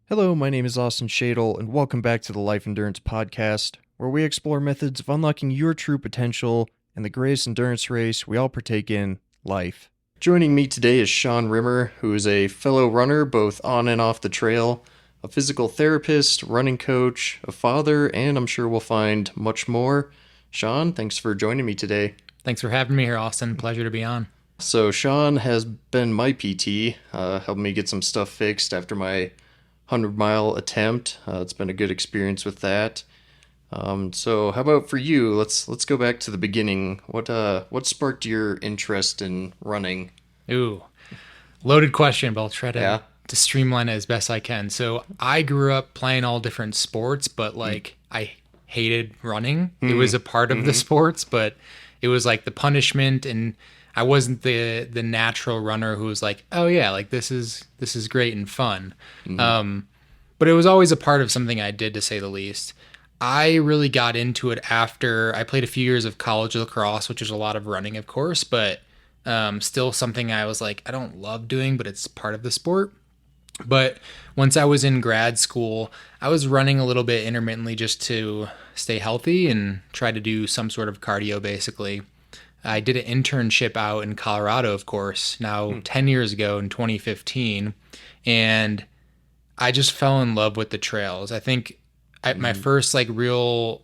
Hello, my name is Austin Shadle, and welcome back to the Life Endurance Podcast, where we explore methods of unlocking your true potential in the greatest endurance race we all partake in, life. Joining me today is Sean Rimmer, who is a fellow runner both on and off the trail, a physical therapist, running coach, a father, and I'm sure we'll find much more. Sean, thanks for joining me today. Thanks for having me here, Austin. Pleasure to be on. So Sean has been my PT, helped me get some stuff fixed after my 100-mile attempt. It's been a good experience with that. So how about for you? Let's go back to the beginning. What sparked your interest in running? Ooh, loaded question, but I'll try to Yeah. streamline it as best I can. So I grew up playing all different sports, but I hated running. It was a part of the sports, but it was like the punishment, and I wasn't the natural runner who was like, oh yeah, like this is great and fun. But it was always a part of something I did, to say the least. I really got into it after I played a few years of college lacrosse, which is a lot of running, of course, but still something I was like, I don't love doing, but it's part of the sport. But once I was in grad school, I was running a little bit intermittently just to stay healthy and try to do some sort of cardio, basically. I did an internship out in Colorado, of course, now 10 years ago in 2015, and I just fell in love with the trails. I think my first real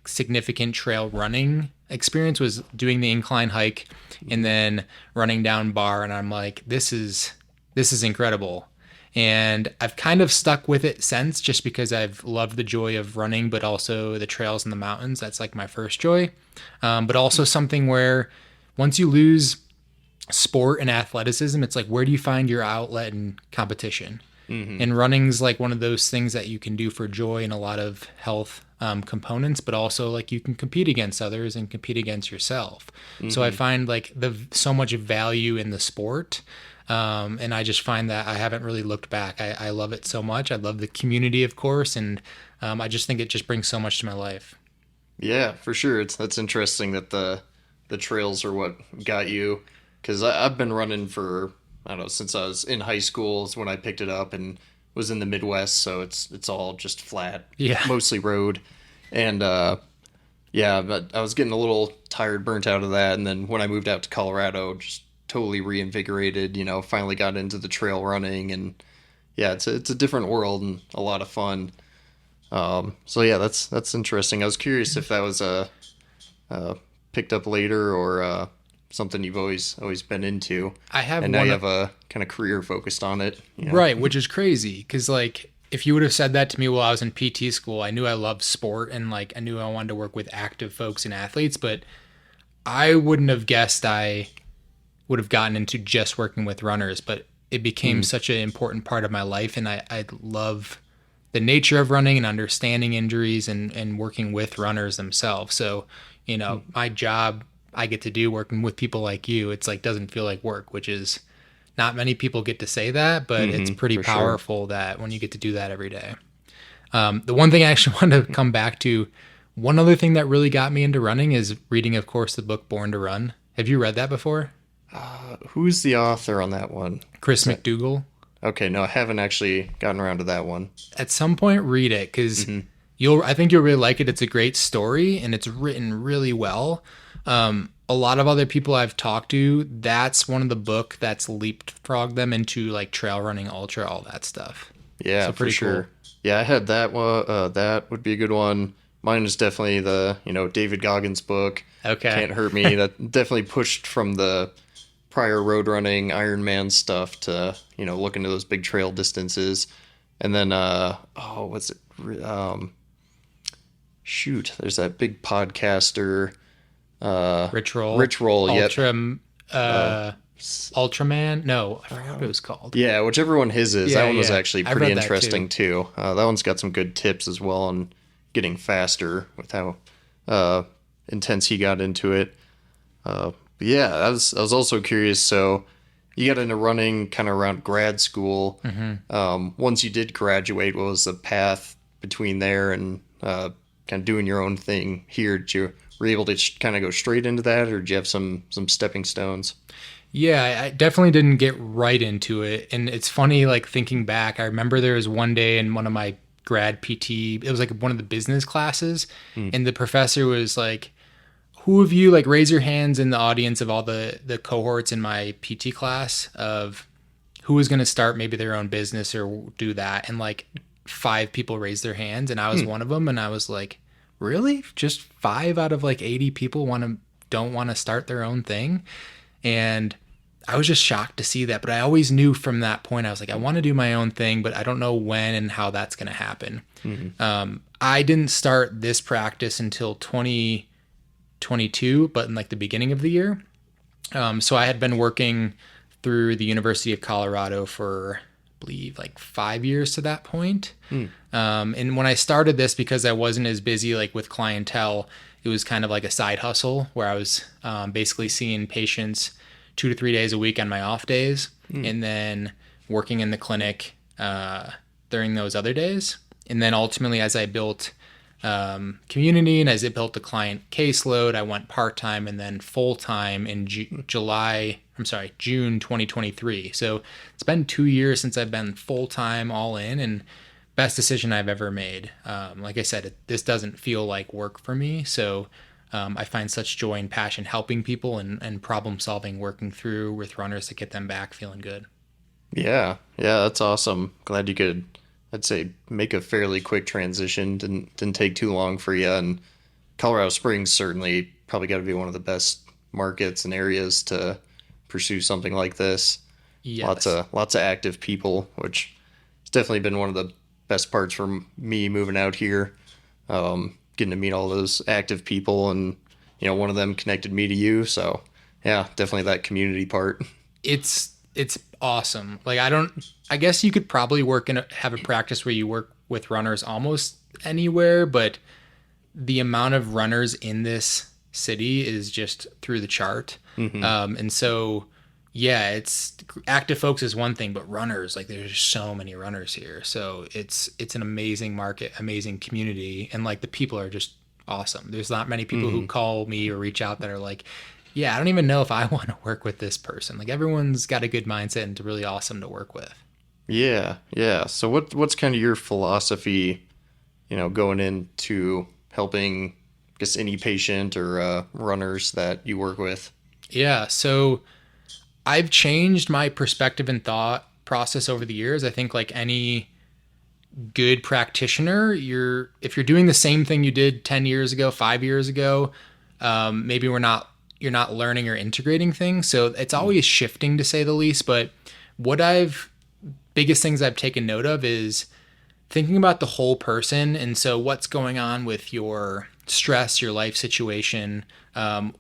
significant trail running experience was doing the incline hike and then running down bar, and I'm like, this is incredible. And I've kind of stuck with it since, just because I've loved the joy of running, but also the trails in the mountains. That's like my first joy. But also something where once you lose sport and athleticism, it's like, where do you find your outlet in competition? And running's like one of those things that you can do for joy and a lot of health components, but also like you can compete against others and compete against yourself. So I find like so much value in the sport. And I just find that I haven't really looked back. I love it so much. I love the community, of course. And I just think it just brings so much to my life. Yeah, for sure. That's interesting that the trails are what got you, because I've been running for, I don't know, since I was in high school is when I picked it up, and was in the Midwest, so it's all just flat, Yeah. mostly road, and yeah, but I was getting a little tired, burnt out of that, and then when I moved out to Colorado, just totally reinvigorated. Finally got into the trail running, and yeah, it's a different world and a lot of fun. So yeah, that's interesting. I was curious if that was picked up later, or something you've always been into, I have and now one you have a kind of career focused on it. Right, which is crazy because if you would have said that to me while I was in PT school, I knew I loved sport and I knew I wanted to work with active folks and athletes, but I wouldn't have guessed I would have gotten into just working with runners. But it became such an important part of my life, and I love the nature of running and understanding injuries and working with runners themselves. So, my job I get to do working with people like you, it's doesn't feel like work, which is not many people get to say that, but it's pretty for sure. powerful that when you get to do that every day. The one thing I actually want to come back to, one other thing that really got me into running is reading, of course, the book Born to Run. Have you read that before? Who's the author on that one? Chris McDougall. Okay, no, I haven't actually gotten around to that one. At some point, read it, because I think you'll really like it. It's a great story and it's written really well. A lot of other people I've talked to, that's one of the book that's leapfrogged them into trail running, ultra, all that stuff. Yeah, So for pretty sure. cool. Yeah, I had that one. That would be a good one. Mine is definitely the David Goggins book. Okay. Can't Hurt Me. That definitely pushed from the prior road running Ironman stuff to look into those big trail distances. And then what's it? Shoot, there's that big podcaster. Rich Roll. Rich Roll. Yep. Ultraman? No, I forgot what it was called. Yeah, whichever one his is. Yeah, That one was yeah. actually I pretty read that interesting too. That one's got some good tips as well on getting faster with how intense he got into it. But yeah, I was also curious. So you got into running kind of around grad school. Once you did graduate, what was the path between there and kind of doing your own thing here? Were you able to kind of go straight into that, or did you have some stepping stones? Yeah, I definitely didn't get right into it. And it's funny, like thinking back, I remember there was one day in one of my grad PT, it was like one of the business classes, Hmm. and the professor was like, who of you like raise your hands in the audience of all the cohorts in my PT class of who was going to start maybe their own business or do that, and like five people raised their hands and I was Hmm. one of them, and I was like, really? Just five out of like 80 people don't want to start their own thing? And I was just shocked to see that, but I always knew from that point I was like, I want to do my own thing, but I don't know when and how that's going to happen. Hmm. I didn't start this practice until 2022, but in like the beginning of the year. So I had been working through the University of Colorado for, I believe, like 5 years to that point. Hmm. And when I started this, because I wasn't as busy like with clientele, it was kind of like a side hustle where I was basically seeing patients 2 to 3 days a week on my off days, Hmm. and then working in the clinic during those other days. And then ultimately, as I built community and as it built the client caseload, I went part time and then full time in June 2023. So it's been 2 years since I've been full time all in, and best decision I've ever made. Like I said, this doesn't feel like work for me. So I find such joy and passion helping people and problem solving, working through with runners to get them back feeling good. Yeah, yeah, that's awesome. Glad you could, I'd say, make a fairly quick transition. Didn't take too long for you. And Colorado Springs certainly probably got to be one of the best markets and areas to pursue something like this. Yes. Lots of active people, which has definitely been one of the best parts for me moving out here. Getting to meet all those active people, and one of them connected me to you. So yeah, definitely that community part. It's awesome. Like I guess you could probably have a practice where you work with runners almost anywhere, but the amount of runners in this city is just through the chart. Hmm. And so, yeah, it's active folks is one thing, but runners, like there's so many runners here. So it's an amazing market, amazing community, and like the people are just awesome. There's not many people who Hmm. call me or reach out that are like, yeah, I don't even know if I want to work with this person. Like everyone's got a good mindset and it's really awesome to work with. Yeah, yeah. So what's kind of your philosophy, going into helping, I guess, any patient or runners that you work with? Yeah, so I've changed my perspective and thought process over the years. I think like any good practitioner, if you're doing the same thing you did 10 years ago, 5 years ago, maybe you're not learning or integrating things. So it's always shifting to say the least. But what I've biggest things I've taken note of is thinking about the whole person. And so what's going on with your stress, your life situation?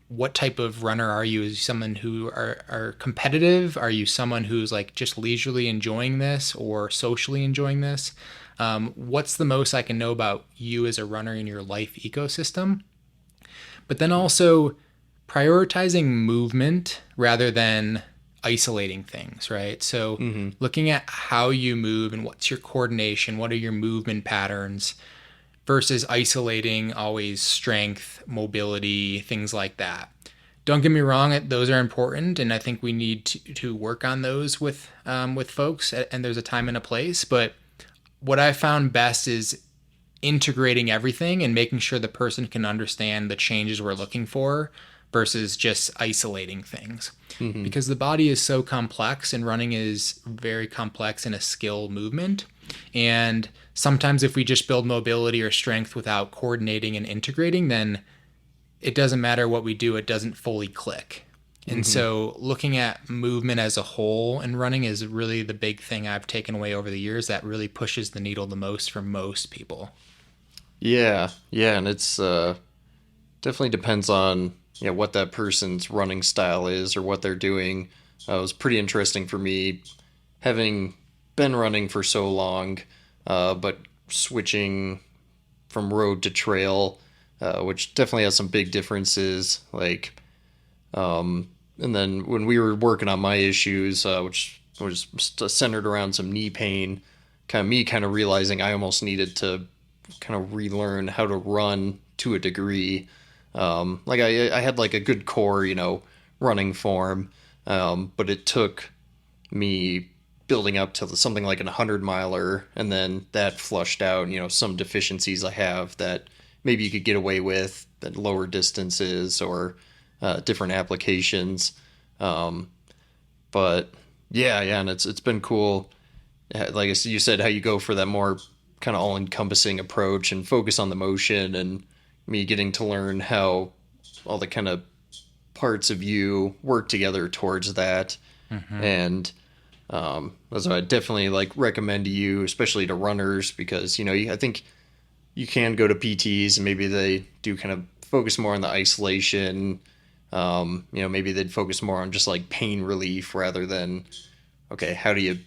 What type of runner are you? Is you someone who are competitive? Are you someone who's like just leisurely enjoying this or socially enjoying this? What's the most I can know about you as a runner in your life ecosystem? But then also prioritizing movement rather than isolating things, right? So Hmm. looking at how you move and what's your coordination, what are your movement patterns versus isolating always strength, mobility, things like that. Don't get me wrong; those are important, and I think we need to work on those with folks. And there's a time and a place. But what I found best is integrating everything and making sure the person can understand the changes we're looking for versus just isolating things. Hmm. Because the body is so complex and running is very complex in a skill movement. And sometimes if we just build mobility or strength without coordinating and integrating, then it doesn't matter what we do, it doesn't fully click. And Hmm. so looking at movement as a whole and running is really the big thing I've taken away over the years that really pushes the needle the most for most people. Yeah, yeah, and it's definitely depends on what that person's running style is or what they're doing. It was pretty interesting for me having been running for so long, but switching from road to trail, which definitely has some big differences. Like, and then when we were working on my issues, which was centered around some knee pain, kind of realizing I almost needed to kind of relearn how to run to a degree. Like I had like a good core, running form, But it took me building up to something like a 100 miler, and then that flushed out, some deficiencies I have that maybe you could get away with at lower distances or different applications. Um, but yeah, and it's been cool. Like you said, how you go for that more kind of all-encompassing approach and focus on the motion, and me getting to learn how all the kind of parts of you work together towards that. Mm-hmm. And so I definitely like recommend to you, especially to runners, because I think you can go to PTs and maybe they do kind of focus more on the isolation. Maybe they'd focus more on just like pain relief rather than, okay, how do you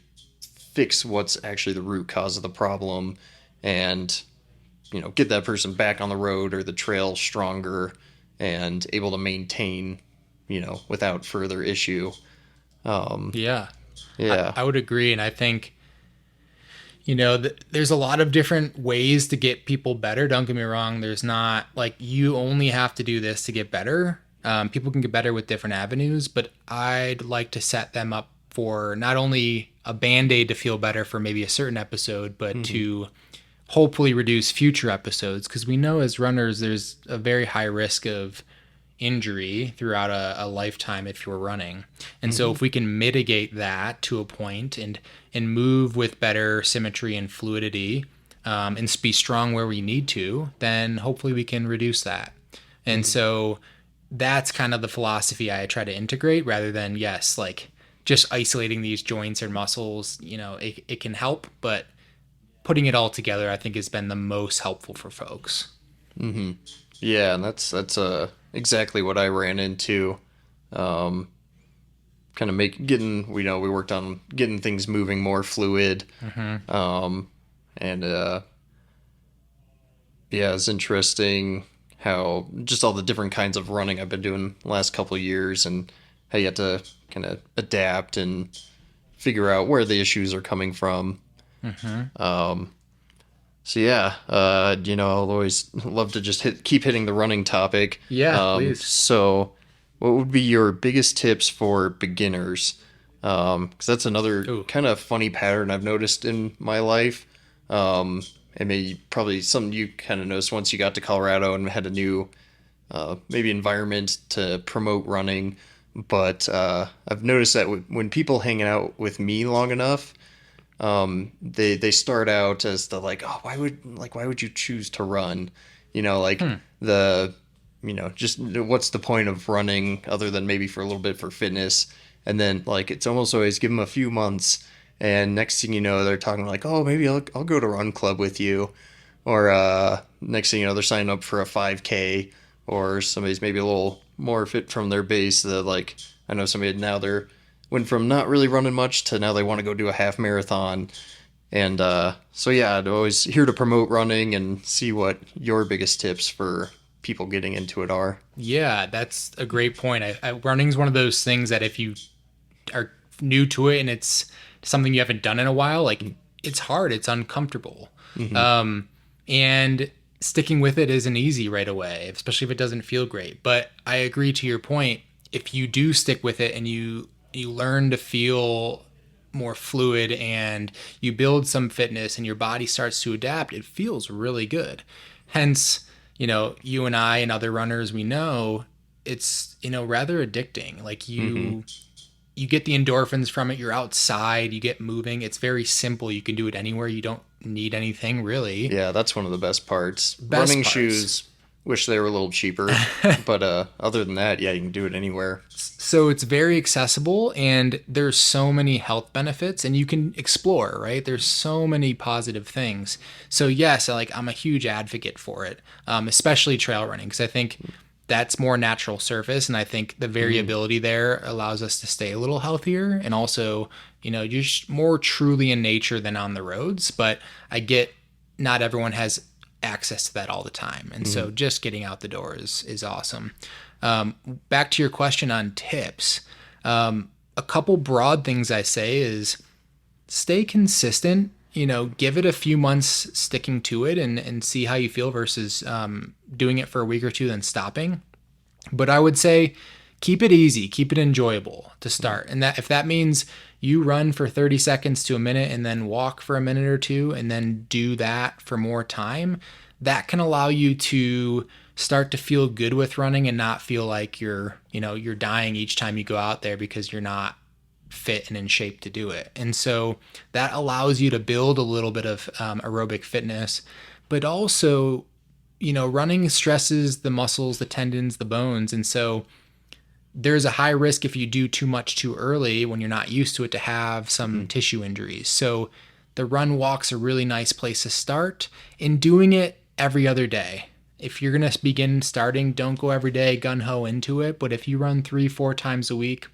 fix what's actually the root cause of the problem, and get that person back on the road or the trail stronger and able to maintain, without further issue. Um, Yeah, yeah. I would agree. And I think, there's a lot of different ways to get people better. Don't get me wrong. There's not like you only have to do this to get better. People can get better with different avenues, but I'd like to set them up for not only a band-aid to feel better for maybe a certain episode, but Hmm. to hopefully reduce future episodes. Because we know as runners, there's a very high risk of injury throughout a lifetime if you're running. And so Hmm. if we can mitigate that to a point and move with better symmetry and fluidity, and be strong where we need to, then hopefully we can reduce that. And Hmm. so that's kind of the philosophy I try to integrate rather than, yes, like just isolating these joints or muscles. It can help, but putting it all together, I think, has been the most helpful for folks. Hmm. Yeah, and that's exactly what I ran into. Um, Kind of getting, we worked on getting things moving more fluid. Mm-hmm. Um, and Yeah, it's interesting how just all the different kinds of running I've been doing the last couple of years, and how you have to kind of adapt and figure out where the issues are coming from. Mm-hmm. Um, so yeah, I'll always love to just keep hitting the running topic. Yeah, please. So what would be your biggest tips for beginners? Because that's another Ooh. kind of funny pattern I've noticed in my life. Um, and maybe probably something you kind of noticed once you got to Colorado and had a new maybe environment to promote running. But I've noticed that when people hang out with me long enough, they start out as the like, oh, why would you choose to run? Like Hmm. the just what's the point of running other than maybe for a little bit for fitness? And then like it's almost always give them a few months, and next thing you know they're talking like, oh, maybe I'll go to run club with you, or next thing you know they're signing up for a 5K, or somebody's maybe a little more fit from their base that like, I know somebody now they're went from not really running much to now they want to go do a half marathon. And so yeah, I'm always here to promote running and see what your biggest tips for people getting into it are. Yeah, that's a great point. Running is one of those things that if you are new to it and it's something you haven't done in a while, like it's hard, it's uncomfortable. Mm-hmm. And sticking with it isn't easy right away, especially if it doesn't feel great. But I agree to your point. If you do stick with it and you learn to feel more fluid and you build some fitness and your body starts to adapt, it feels really good. Hence, you and I and other runners we know, it's, rather addicting. Like Mm-hmm. you get the endorphins from it. You're outside, you get moving. It's very simple. You can do it anywhere. You don't need anything really. Yeah, that's one of the best parts. Best Running parts. shoes, wish they were a little cheaper, but other than that, yeah, you can do it anywhere. So it's very accessible and there's so many health benefits and you can explore, right? There's so many positive things. So yes, I'm a huge advocate for it, especially trail running, because I think that's more natural surface. And I think the Mm-hmm. variability there allows us to stay a little healthier and also, just more truly in nature than on the roads. But I get not everyone has access to that all the time. And Mm-hmm. so just getting out the door is awesome. Back to your question on tips. A couple broad things I say is stay consistent. Give it a few months sticking to it and see how you feel versus doing it for a week or two then stopping. But I would say keep it easy, keep it enjoyable to start. And that if that means you run for 30 seconds to a minute and then walk for a minute or two and then do that for more time, that can allow you to start to feel good with running and not feel like you're dying each time you go out there because you're not fit and in shape to do it. And so that allows you to build a little bit of aerobic fitness, but also, running stresses the muscles, the tendons, the bones. And so there's a high risk if you do too much too early when you're not used to it to have some tissue injuries. So the run walk's a really nice place to start, in doing it every other day. If you're going to begin starting, don't go every day gun ho into it. But if you run 3-4 times a week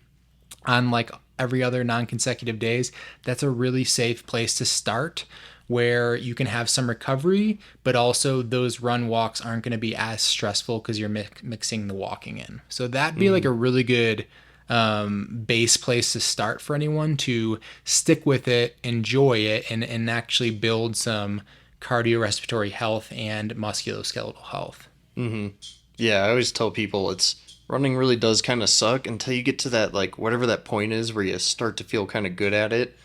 on like every other non-consecutive days, that's a really safe place to start, where you can have some recovery, but also those run walks aren't going to be as stressful because you're mixing the walking in. So that'd be like a really good base place to start for anyone to stick with it, enjoy it, and actually build some cardiorespiratory health and musculoskeletal health. Yeah, I always tell people running really does kind of suck until you get to that, like, whatever that point is where you start to feel kind of good at it,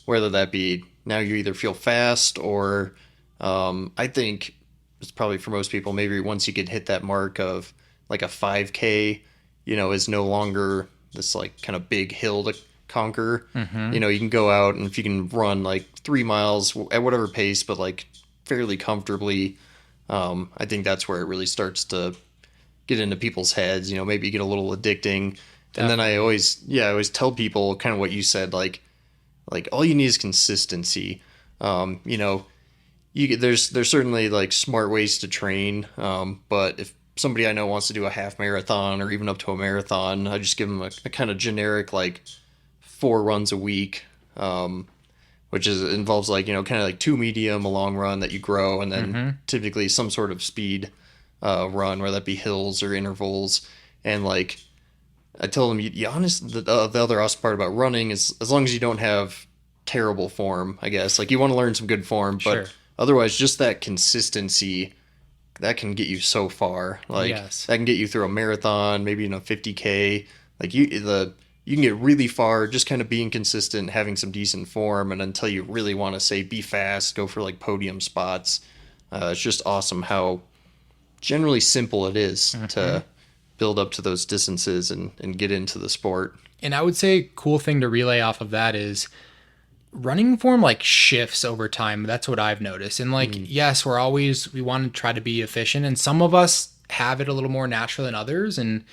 whether that be now you either feel fast or I think it's probably for most people, maybe once you could hit that mark of like a 5K, is no longer this like kind of big hill to conquer. You can go out, and if you can run like 3 miles at whatever pace, but like fairly comfortably, I think that's where it really starts to get into people's heads. Maybe get a little addicting. And then I always tell people kind of what you said, like all you need is consistency. There's certainly like smart ways to train. But if somebody I know wants to do a half marathon or even up to a marathon, I just give them a kind of generic, like 4 runs a week, which involves like, kind of like 2 medium, a long run that you grow, and then typically some sort of speed run, whether that be hills or intervals. And like, I tell them, the other awesome part about running is, as long as you don't have terrible form, I guess, like you want to learn some good form, but Sure. Otherwise, just that consistency, that can get you so far. Like, Yes. that can get you through a marathon, maybe 50K. Like you can get really far just kind of being consistent, having some decent form, and until you really want to say be fast, go for like podium spots. It's just awesome how generally simple it is to build up to those distances and get into the sport. And I would say a cool thing to relay off of that is running form like shifts over time. That's what I've noticed. And like, yes, we want to try to be efficient, and some of us have it a little more natural than others. And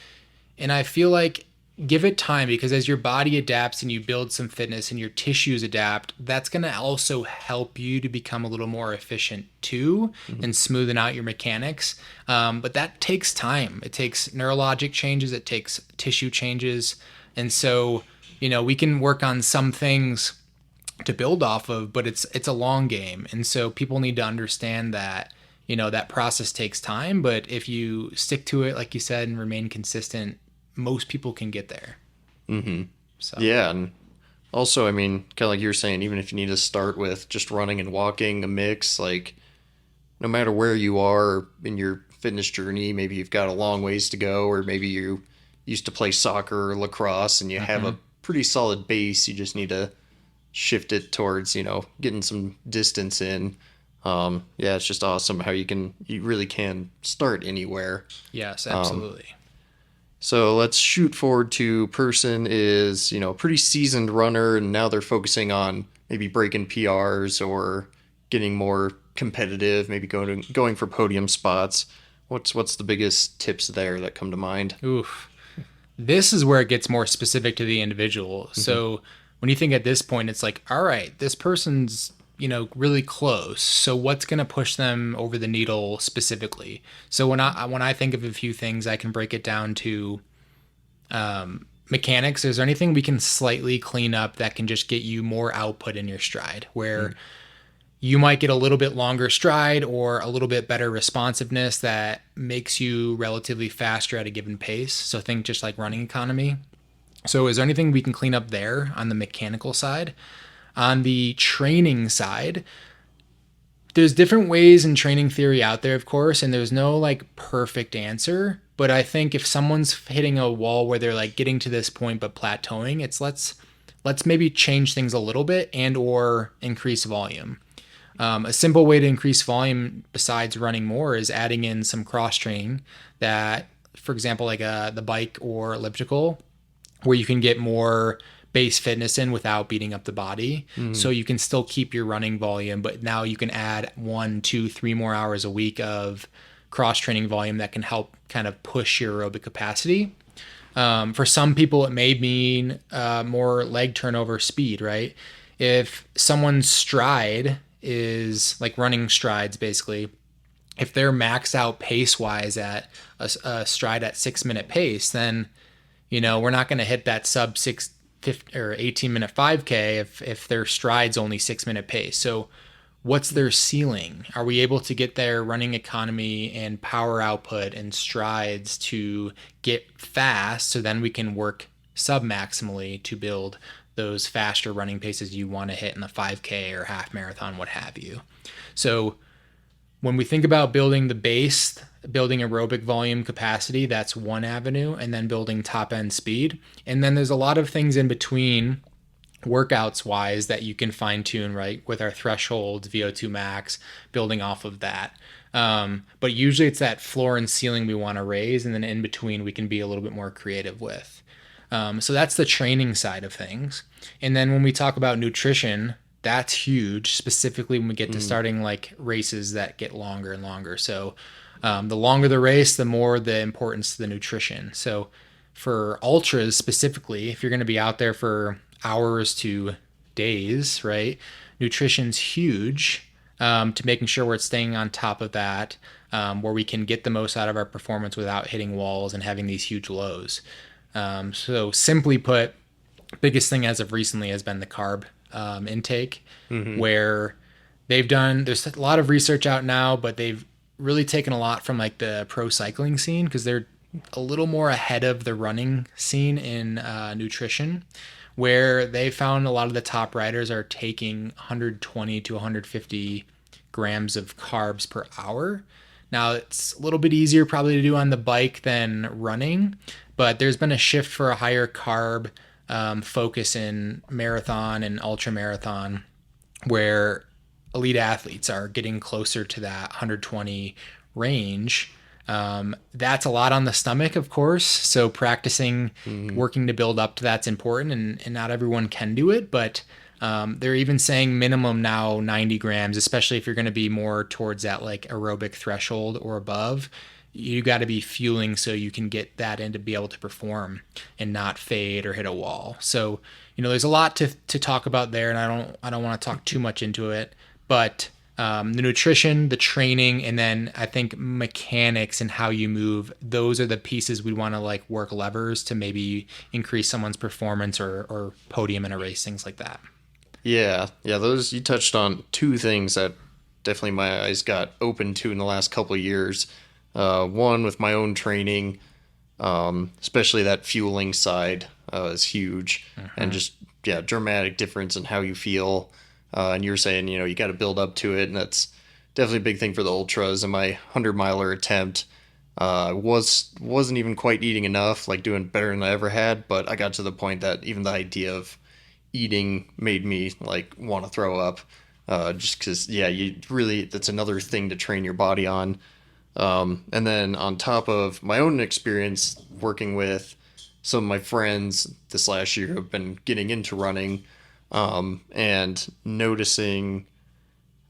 I feel like give it time, because as your body adapts and you build some fitness and your tissues adapt, that's going to also help you to become a little more efficient too, and smoothing out your mechanics. But that takes time. It takes neurologic changes. It takes tissue changes. And so, we can work on some things to build off of, but it's a long game. And so people need to understand that, that process takes time, but if you stick to it, like you said, and remain consistent, most people can get there. So Yeah, and also, I mean, kind of like you were saying, even if you need to start with just running and walking, a mix, like no matter where you are in your fitness journey, maybe you've got a long ways to go, or maybe you used to play soccer or lacrosse and you have a pretty solid base, you just need to shift it towards, getting some distance in. It's just awesome how you really can start anywhere. yes, absolutely. So let's shoot forward to person is, a pretty seasoned runner, and now they're focusing on maybe breaking PRs or getting more competitive, maybe going for podium spots. What's the biggest tips there that come to mind? Oof. This is where it gets more specific to the individual. So when you think at this point, it's like, all right, this person's, really close. So what's going to push them over the needle specifically? So when I think of a few things, I can break it down to mechanics. Is there anything we can slightly clean up that can just get you more output in your stride, where you might get a little bit longer stride or a little bit better responsiveness that makes you relatively faster at a given pace? So think just like running economy. So is there anything we can clean up there on the mechanical side? On the training side, There's different ways in training theory out there, of course, and there's no like perfect answer. But I think if someone's hitting a wall where they're like getting to this point but plateauing, it's let's maybe change things a little bit and or increase volume. A simple way to increase volume besides running more is adding in some cross training that, for example, like the bike or elliptical, where you can get more base fitness in without beating up the body. So you can still keep your running volume, but now you can add 1, 2, 3 more hours a week of cross training volume that can help kind of push your aerobic capacity. For some people, it may mean more leg turnover speed, right? If someone's stride is like running strides, basically, if they're maxed out pace wise at a stride at 6 minute pace, then we're not going to hit that sub 18 minute 5K if their stride's only 6 minute pace. So what's their ceiling? Are we able to get their running economy and power output and strides to get fast so then we can work sub maximally to build those faster running paces you want to hit in the 5K or half marathon, what have you? So when we think about building the base, building aerobic volume capacity, that's one avenue, and then building top end speed. And then there's a lot of things in between workouts wise that you can fine tune, right? With our thresholds, VO2 max, building off of that. But usually it's that floor and ceiling we want to raise, and then in between we can be a little bit more creative with. So that's the training side of things. And then when we talk about nutrition, that's huge, specifically when we get to starting like races that get longer and longer. So the longer the race, the more the importance to the nutrition. So for ultras specifically, if you're going to be out there for hours to days, right, nutrition's huge to making sure we're staying on top of that, where we can get the most out of our performance without hitting walls and having these huge lows. So simply put, biggest thing as of recently has been the carb intake, where there's a lot of research out now, but they've really taken a lot from like the pro cycling scene because they're a little more ahead of the running scene in nutrition, where they found a lot of the top riders are taking 120 to 150 grams of carbs per hour. Now, it's a little bit easier probably to do on the bike than running, but there's been a shift for a higher carb focus in marathon and ultra marathon, where elite athletes are getting closer to that 120 range. That's a lot on the stomach, of course. So practicing, working to build up to that's important, and not everyone can do it, but they're even saying minimum now 90 grams, especially if you're going to be more towards that like aerobic threshold or above. You got to be fueling so you can get that in to be able to perform and not fade or hit a wall. So, there's a lot to talk about there, and I don't want to talk too much into it, but the nutrition, the training, and then I think mechanics and how you move, those are the pieces we want to like work levers to maybe increase someone's performance or podium in a race, things like that. Yeah, those you touched on two things that definitely my eyes got open to in the last couple of years. One with my own training, especially that fueling side is huge, and just dramatic difference in how you feel. And you're saying you got to build up to it, and that's definitely a big thing for the ultras. In my 100-miler attempt, wasn't even quite eating enough, like doing better than I ever had, but I got to the point that even the idea of eating made me like want to throw up, just because you really, that's another thing to train your body on. And then on top of my own experience working with some of my friends this last year have been getting into running, and noticing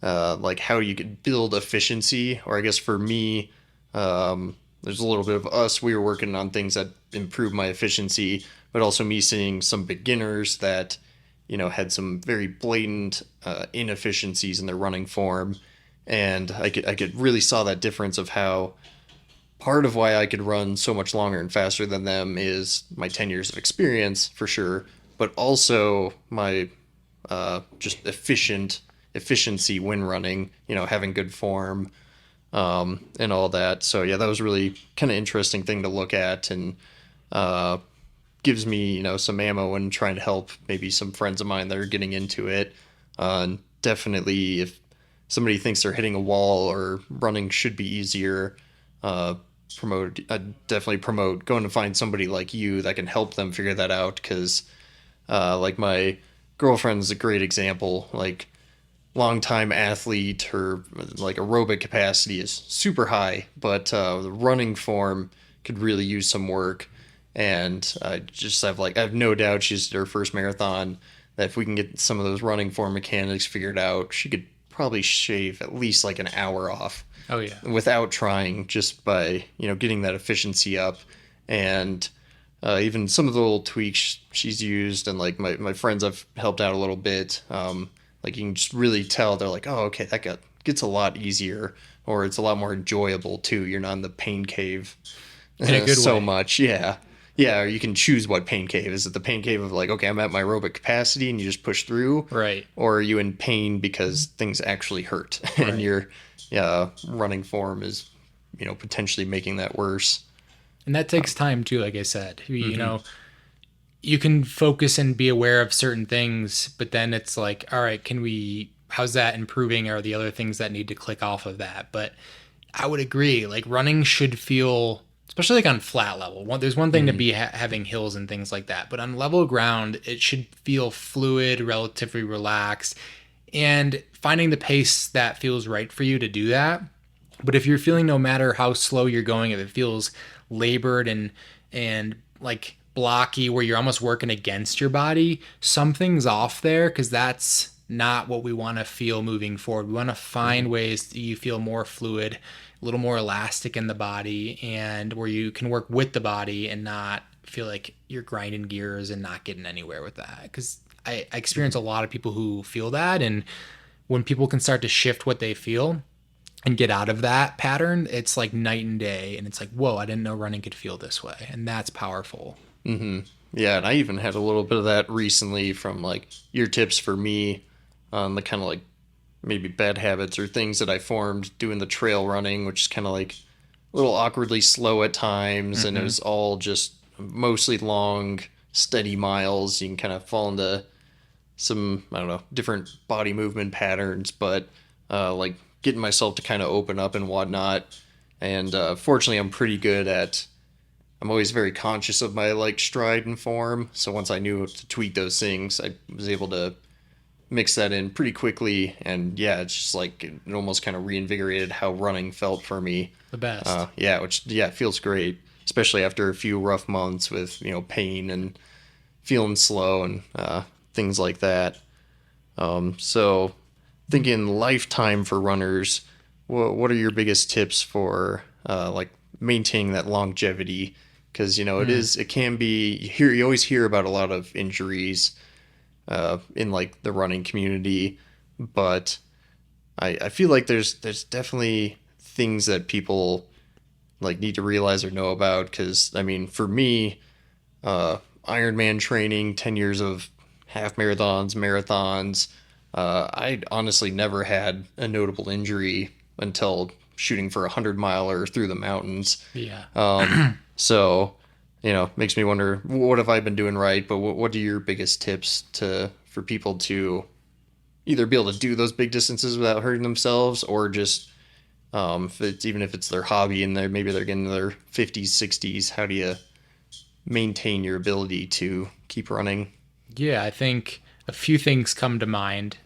like how you could build efficiency, or I guess for me, there's a little bit of us, we were working on things that improve my efficiency, but also me seeing some beginners that had some very blatant inefficiencies in their running form. And I could really saw that difference of how part of why I could run so much longer and faster than them is my 10 years of experience, for sure, but also my just efficiency when running, having good form, and all that. So that was really kind of interesting thing to look at, and gives me, some ammo and trying to help maybe some friends of mine that are getting into it. And definitely if somebody thinks they're hitting a wall or running should be easier, uh, definitely promote going to find somebody like you that can help them figure that out. Because like my girlfriend's a great example. Like longtime athlete, her like aerobic capacity is super high, but the running form could really use some work. And I have no doubt she's her first marathon. That if we can get some of those running form mechanics figured out, she could probably shave at least like an hour off Oh yeah. without trying, just by getting that efficiency up. And even some of the little tweaks she's used, and like my friends I've helped out a little bit. Like you can just really tell they're like, oh, okay, gets a lot easier, or it's a lot more enjoyable too. You're not in the pain cave In a good so way. much. Yeah. Yeah, or you can choose what pain cave. Is it the pain cave of like, okay, I'm at my aerobic capacity and you just push through? Right. Or are you in pain because things actually hurt and Right. your running form is, potentially making that worse? And that takes time too, like I said. You Mm-hmm. know, you can focus and be aware of certain things, but then it's like, all right, how's that improving? Or the other things that need to click off of that? But I would agree, like running should feel, especially like on flat level. There's one thing to Mm-hmm. be having hills and things like that, but on level ground, it should feel fluid, relatively relaxed, and finding the pace that feels right for you to do that. But if you're feeling, no matter how slow you're going, if it feels labored and like blocky, where you're almost working against your body, something's off there, because that's not what we want to feel moving forward. We want to Mm-hmm. find ways that you feel more fluid, a little more elastic in the body, and where you can work with the body and not feel like you're grinding gears and not getting anywhere with that. Because I experience a lot of people who feel that, and when people can start to shift what they feel and get out of that pattern, it's like night and day. And it's like, whoa, I didn't know running could feel this way. And that's powerful. Mm-hmm. Yeah, and I even had a little bit of that recently from like your tips for me on the kind of like maybe bad habits or things that I formed doing the trail running, which is kind of like a little awkwardly slow at times, and it Mm-hmm. was all just mostly long, steady miles. You can kind of fall into some, I don't know, different body movement patterns, but like getting myself to kind of open up and whatnot. And fortunately, I'm always very conscious of my like stride and form. So once I knew to tweak those things, I was able to mix that in pretty quickly. And yeah, it's just like it almost kind of reinvigorated how running felt for me. The best. Yeah, which yeah, it feels great, especially after a few rough months with pain and feeling slow and things like that. So thinking lifetime for runners, what are your biggest tips for like maintaining that longevity? Because it can be you always hear about a lot of injuries in like the running community, but I feel like there's definitely things that people like need to realize or know about. Because I mean, for me, Ironman training, 10 years of half marathons. I honestly never had a notable injury until shooting for 100 miler through the mountains. Yeah. So, makes me wonder what have I been doing right, but what are your biggest tips for people to either be able to do those big distances without hurting themselves, or just even if it's their hobby and maybe they're getting to their 50s, 60s, how do you maintain your ability to keep running? Yeah. I think a few things come to mind.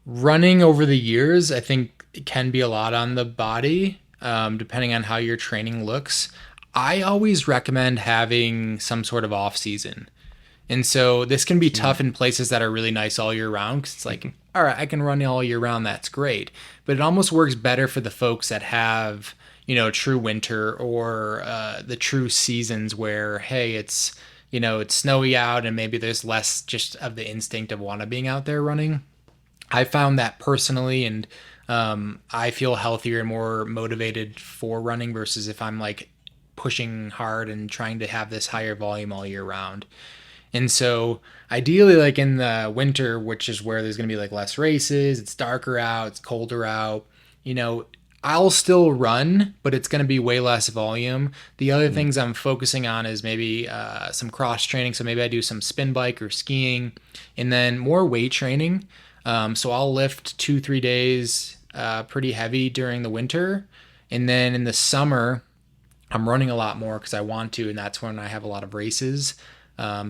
Running over the years, I think it can be a lot on the body, depending on how your training looks. I always recommend having some sort of off season. And so this can be tough in places that are really nice all year round, because it's like, all right, I can run all year round. That's great. But it almost works better for the folks that have, true winter, or the true seasons where, hey, it's snowy out and maybe there's less just of the instinct of want to being out there running. I found that personally, and I feel healthier and more motivated for running versus if I'm like pushing hard and trying to have this higher volume all year round. And so ideally, like in the winter, which is where there's going to be like less races, it's darker out, it's colder out, you know, I'll still run, but it's going to be way less volume. The other Mm-hmm. things I'm focusing on is maybe some cross training. So maybe I do some spin bike or skiing, and then more weight training. So I'll lift 2, 3 days pretty heavy during the winter. And then in the summer, I'm running a lot more because I want to, and that's when I have a lot of races.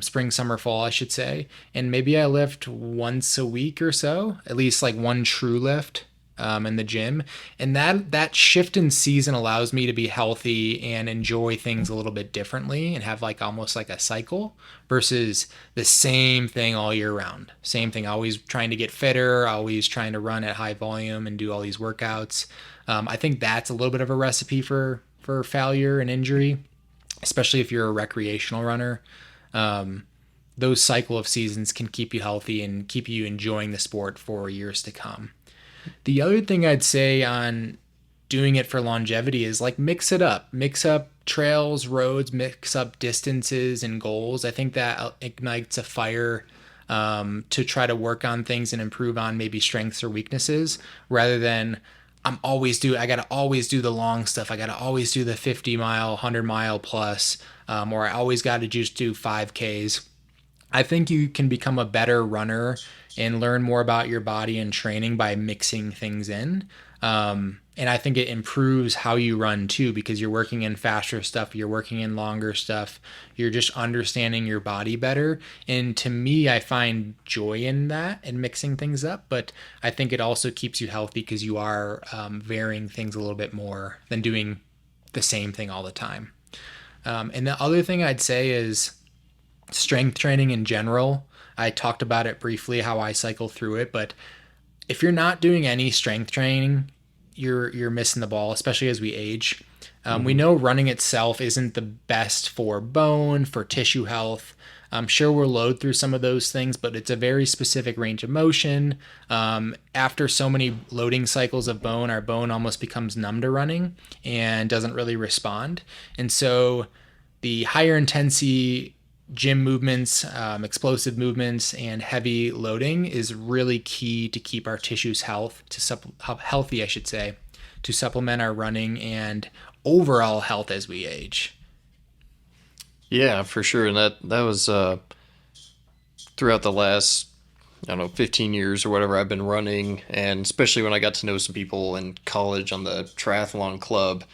Spring, summer, fall, I should say. And maybe I lift once a week or so, at least like one true lift in the gym. And that shift in season allows me to be healthy and enjoy things a little bit differently and have like almost like a cycle versus the same thing all year round. Same thing, always trying to get fitter, always trying to run at high volume and do all these workouts. I think that's a little bit of a recipe for failure and injury, especially if you're a recreational runner. Um, those cycle of seasons can keep you healthy and keep you enjoying the sport for years to come. The other thing I'd say on doing it for longevity is like mix it up. Mix up trails, roads, mix up distances and goals. I think that ignites a fire to try to work on things and improve on maybe strengths or weaknesses rather than I gotta always do the long stuff. I gotta always do the 50 mile, 100 mile plus, or I always gotta just do 5Ks. I think you can become a better runner and learn more about your body and training by mixing things in. And I think it improves how you run too, because you're working in faster stuff, you're working in longer stuff, you're just understanding your body better. And to me, I find joy in that and mixing things up. But I think it also keeps you healthy because you are varying things a little bit more than doing the same thing all the time. And the other thing I'd say is strength training in general. I talked about it briefly, how I cycle through it, but if you're not doing any strength training, you're missing the ball, especially as we age. We know running itself isn't the best for bone, for tissue health. I'm sure we'll load through some of those things, but it's a very specific range of motion. After so many loading cycles of bone, our bone almost becomes numb to running and doesn't really respond. And so the higher intensity gym movements, explosive movements, and heavy loading is really key to keep our tissues healthy, I should say, to supplement our running and overall health as we age. Yeah, for sure. And that was throughout the last, I don't know, 15 years or whatever I've been running, and especially when I got to know some people in college on the triathlon club.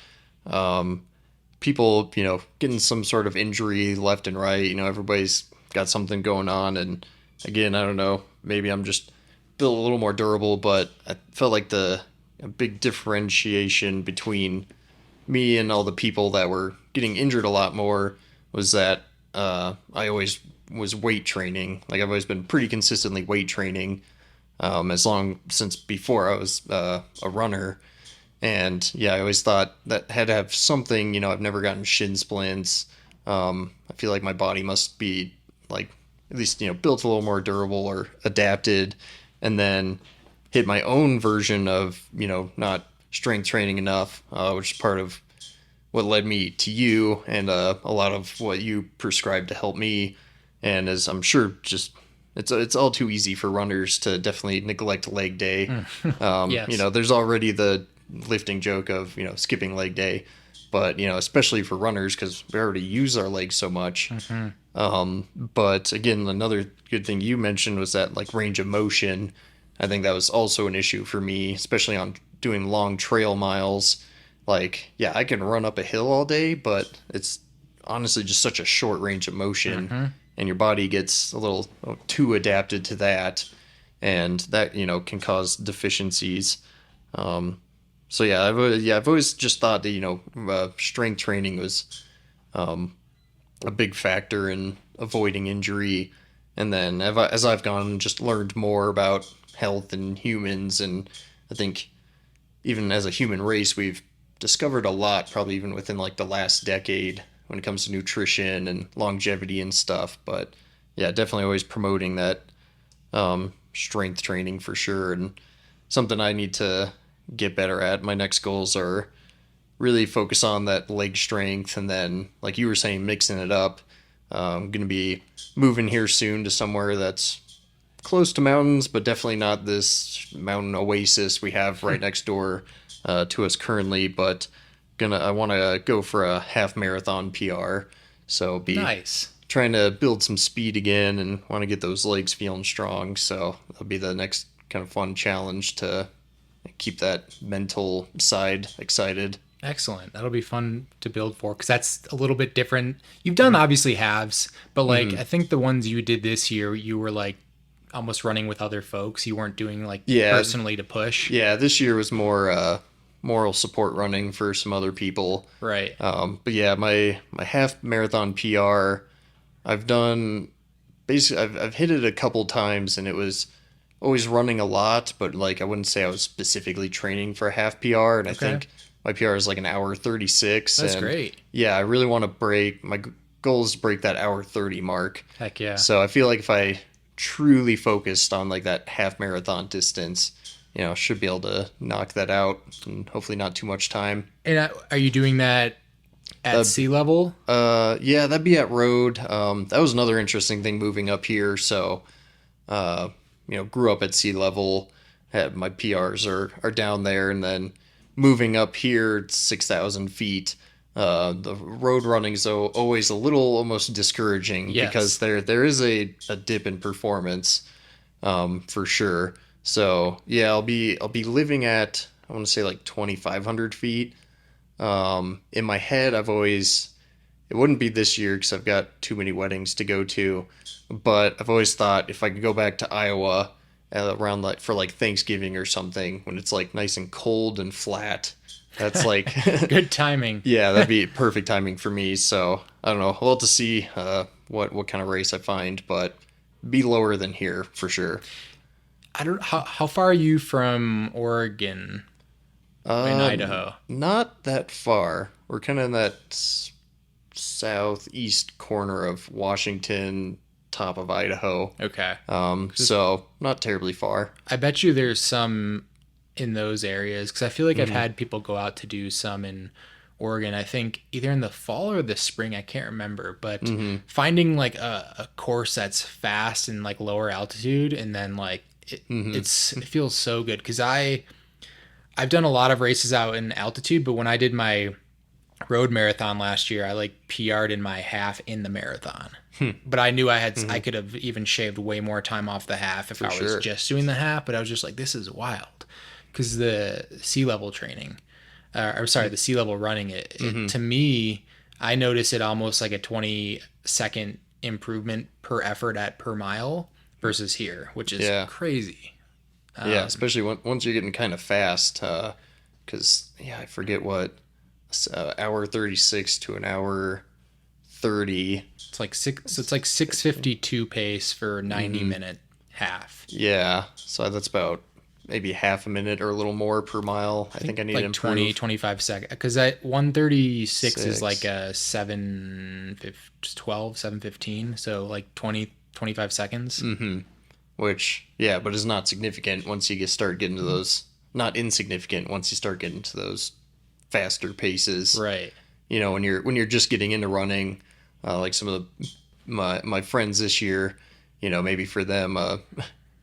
Um, People, getting some sort of injury left and right. Everybody's got something going on. And again, I don't know, maybe I'm just built a little more durable, but I felt like a big differentiation between me and all the people that were getting injured a lot more was that I always was weight training. Like I've always been pretty consistently weight training as long since before I was a runner. And yeah, I always thought that had to have something, I've never gotten shin splints. I feel like my body must be like at least, built a little more durable or adapted, and then hit my own version of, not strength training enough, which is part of what led me to you and a lot of what you prescribed to help me. And as I'm sure just it's all too easy for runners to definitely neglect leg day. Yes. There's already the lifting joke of skipping leg day, but especially for runners because we already use our legs so much. But again, another good thing you mentioned was that like range of motion. I think that was also an issue for me, especially on doing long trail miles. Like, yeah, I can run up a hill all day, but it's honestly just such a short range of motion, and your body gets a little too adapted to that, and that can cause deficiencies. So yeah, I've always just thought that strength training was a big factor in avoiding injury. And then as I've gone and just learned more about health and humans, and I think even as a human race, we've discovered a lot, probably even within like the last decade when it comes to nutrition and longevity and stuff. But yeah, definitely always promoting that strength training for sure, and something I need to get better at. My next goals are really focus on that leg strength, and then like you were saying, mixing it up. I'm going to be moving here soon to somewhere that's close to mountains, but definitely not this mountain oasis we have right next door to us currently. But I want to go for a half marathon PR, so be Nice. trying to build some speed again and want to get those legs feeling strong. So that'll be the next kind of fun challenge to keep that mental side excited. Excellent. That'll be fun to build for because that's a little bit different. You've done obviously halves, but like I think the ones you did this year, you were like almost running with other folks. You weren't doing like Yeah, personally to push. yeah. This year was more moral support running for some other people. Right. But yeah, my half marathon PR, I've done basically I've hit it a couple times, and it was always running a lot, but like I wouldn't say I was specifically training for a half PR. And I Okay. think my PR is like an hour 36, That's and great. yeah, I really want to break my goal is to break that hour 30 mark. Heck yeah. So I feel like if I truly focused on like that half marathon distance, should be able to knock that out and hopefully not too much time. And are you doing that at sea level? Yeah, that'd be at road. That was another interesting thing moving up here. So, grew up at sea level. Had my PRs are down there, and then moving up here, it's 6,000 feet. The road running is always a little almost discouraging Yes. because there is a dip in performance, for sure. So yeah, I'll be living at, I want to say like 2,500 feet. In my head, it wouldn't be this year because I've got too many weddings to go to, but I've always thought if I could go back to Iowa around like for like Thanksgiving or something when it's like nice and cold and flat, that's like, Good timing. yeah, that'd be perfect timing for me. So I don't know. We'll have to see what kind of race I find, but be lower than here for sure. I don't. How far are you from Oregon and Idaho? Not that far. We're kind of in that southeast corner of Washington, top of Idaho. Okay. So not terribly far. I bet you there's some in those areas because I feel like I've had people go out to do some in Oregon. I think either in the fall or the spring. I can't remember, but finding like a course that's fast and like lower altitude, and then like it feels so good because I've done a lot of races out in altitude, but when I did my road marathon last year, I like PR'd in my half in the marathon. But I knew I could have even shaved way more time off the half if I was sure. just doing the half. But I was just like, this is wild because the sea level training, or sorry, the sea level running. It to me, I notice it almost like a 20-second improvement per effort at per mile versus here, which is Yeah. crazy. Yeah, especially once you're getting kind of fast. Because I forget what hour 36 to an hour 30. It's like six. So it's like 6:52 pace for 90-minute half. Yeah, so that's about maybe half a minute or a little more per mile. I think I need to Like improve. 20, 25 seconds. Because that 136 is Six. like a 7:15. So like 20, 25 seconds. Which, yeah, but is not significant once you start getting to those. Not insignificant once you start getting to those faster paces. Right. When you're just getting into running, like some of my friends this year, maybe for them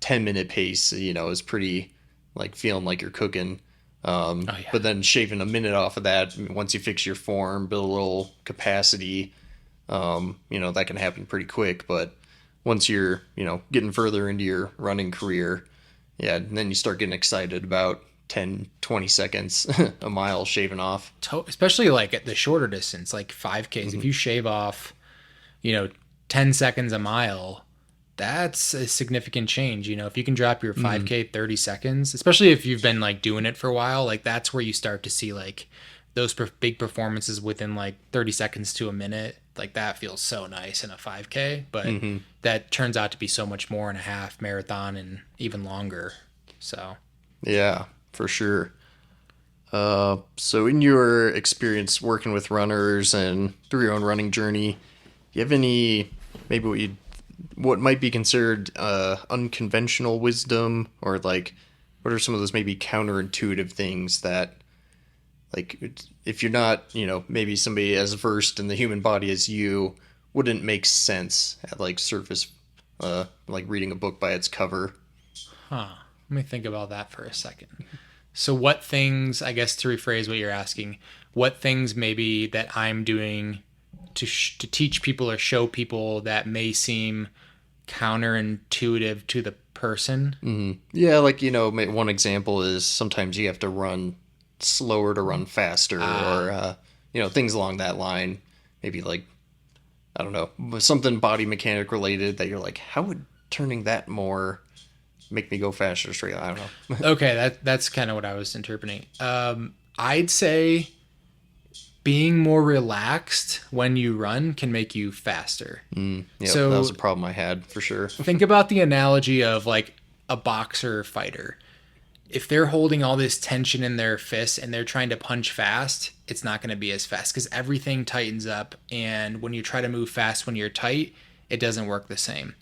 10-minute pace, is pretty like feeling like you're cooking. Yeah. But then shaving a minute off of that, once you fix your form, build a little capacity, that can happen pretty quick. But once you're, getting further into your running career, yeah, and then you start getting excited about 10, 20 seconds a mile shaving off. Especially like at the shorter distance, like 5Ks. If you shave off, 10 seconds a mile, that's a significant change. If you can drop your 5K 30 seconds, especially if you've been like doing it for a while, like that's where you start to see like those big performances within like 30 seconds to a minute. Like that feels so nice in a 5K, but that turns out to be so much more in a half marathon and even longer. So Yeah, for sure. So in your experience working with runners and through your own running journey, do you have any maybe what might be considered unconventional wisdom, or like what are some of those maybe counterintuitive things that, like, if you're not, maybe somebody as versed in the human body as you, wouldn't make sense at like surface, like reading a book by its cover? let me think about that for a second. So what things, I guess to rephrase what you're asking, what things maybe that I'm doing to teach people or show people that may seem counterintuitive to the person. Yeah, like, one example is sometimes you have to run slower to run faster, or, things along that line. Maybe like, I don't know, something body mechanic related that you're like, how would turning that more make me go faster straight? I don't know. Okay, that's kind of what I was interpreting. I'd say being more relaxed when you run can make you faster. Yep, that was So a problem I had for sure. think about the analogy of like a boxer fighter. If they're holding all this tension in their fists and they're trying to punch fast, it's not going to be as fast because everything tightens up. And when you try to move fast when you're tight, it doesn't work the same.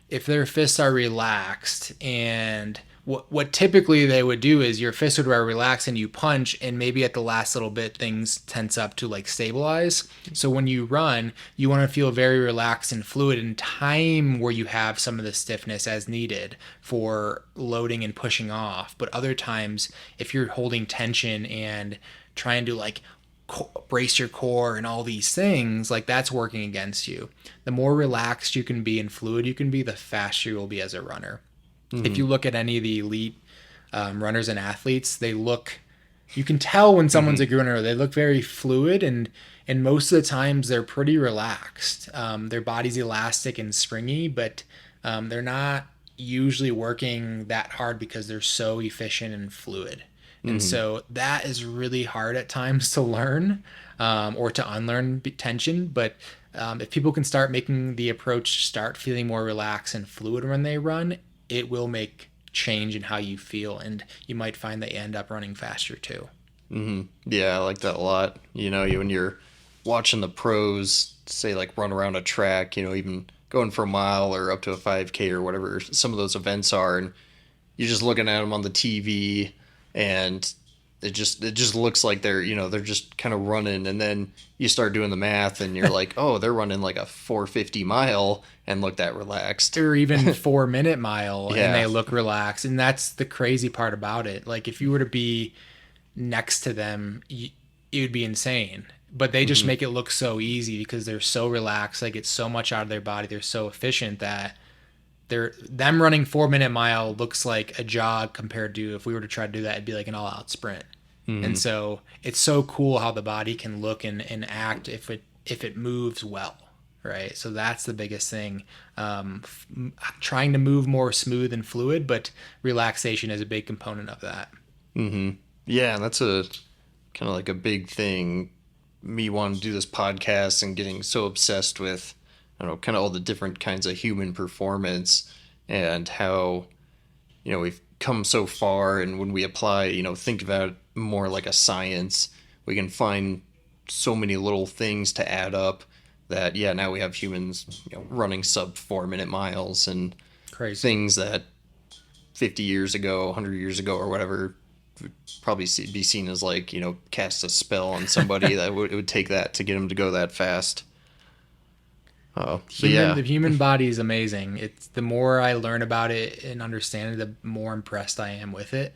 If their fists are relaxed, and what typically they would do is your fists would are relaxed and you punch, and maybe at the last little bit things tense up to like stabilize. So when you run, you want to feel very relaxed and fluid in time where you have some of the stiffness as needed for loading and pushing off. But other times, if you're holding tension and trying to like brace your core and all these things, like that's working against you. The more relaxed you can be and fluid you can be, the faster you will be as a runner. If you look at any of the elite runners and athletes, you can tell when someone's a good runner. They look very fluid, and most of the times they're pretty relaxed. Their body's elastic and springy, but they're not usually working that hard because they're so efficient and fluid. And so that is really hard at times to learn or to unlearn tension. But if people can start making the approach, start feeling more relaxed and fluid when they run, it will make change in how you feel. And you might find that you end up running faster too. Yeah, I like that a lot. When you're watching the pros, say, like run around a track, even going for a mile or up to a 5K or whatever some of those events are, and you're just looking at them on the TV, and it just looks like they're just kind of running, and then you start doing the math and you're like, oh, they're running like a 450 mile and look that relaxed, Or even 4 minute mile, Yeah. and they look relaxed. And that's the crazy part about it. Like if you were to be next to them, it would be insane. But they just make it look so easy because they're so relaxed. They get so much out of their body. They're so efficient that them running 4 minute mile looks like a jog compared to if we were to try to do that, it'd be like an all out sprint. And so it's so cool how the body can look and act if it moves well, right? So that's the biggest thing. Trying to move more smooth and fluid, but relaxation is a big component of that. Yeah, and that's a kind of like a big thing. Me wanting to do this podcast and getting so obsessed with, I don't know, kind of all the different kinds of human performance, and how, we've come so far. And when we apply, think about it more like a science, we can find so many little things to add up that, yeah, now we have humans, running sub 4 minute miles, and Crazy. things that 50 years ago, 100 years ago, or whatever, would probably be seen as like, cast a spell on somebody that it would take that to get them to go that fast. Oh, but yeah. The human body is amazing. It's the more I learn about it and understand it, the more impressed I am with it.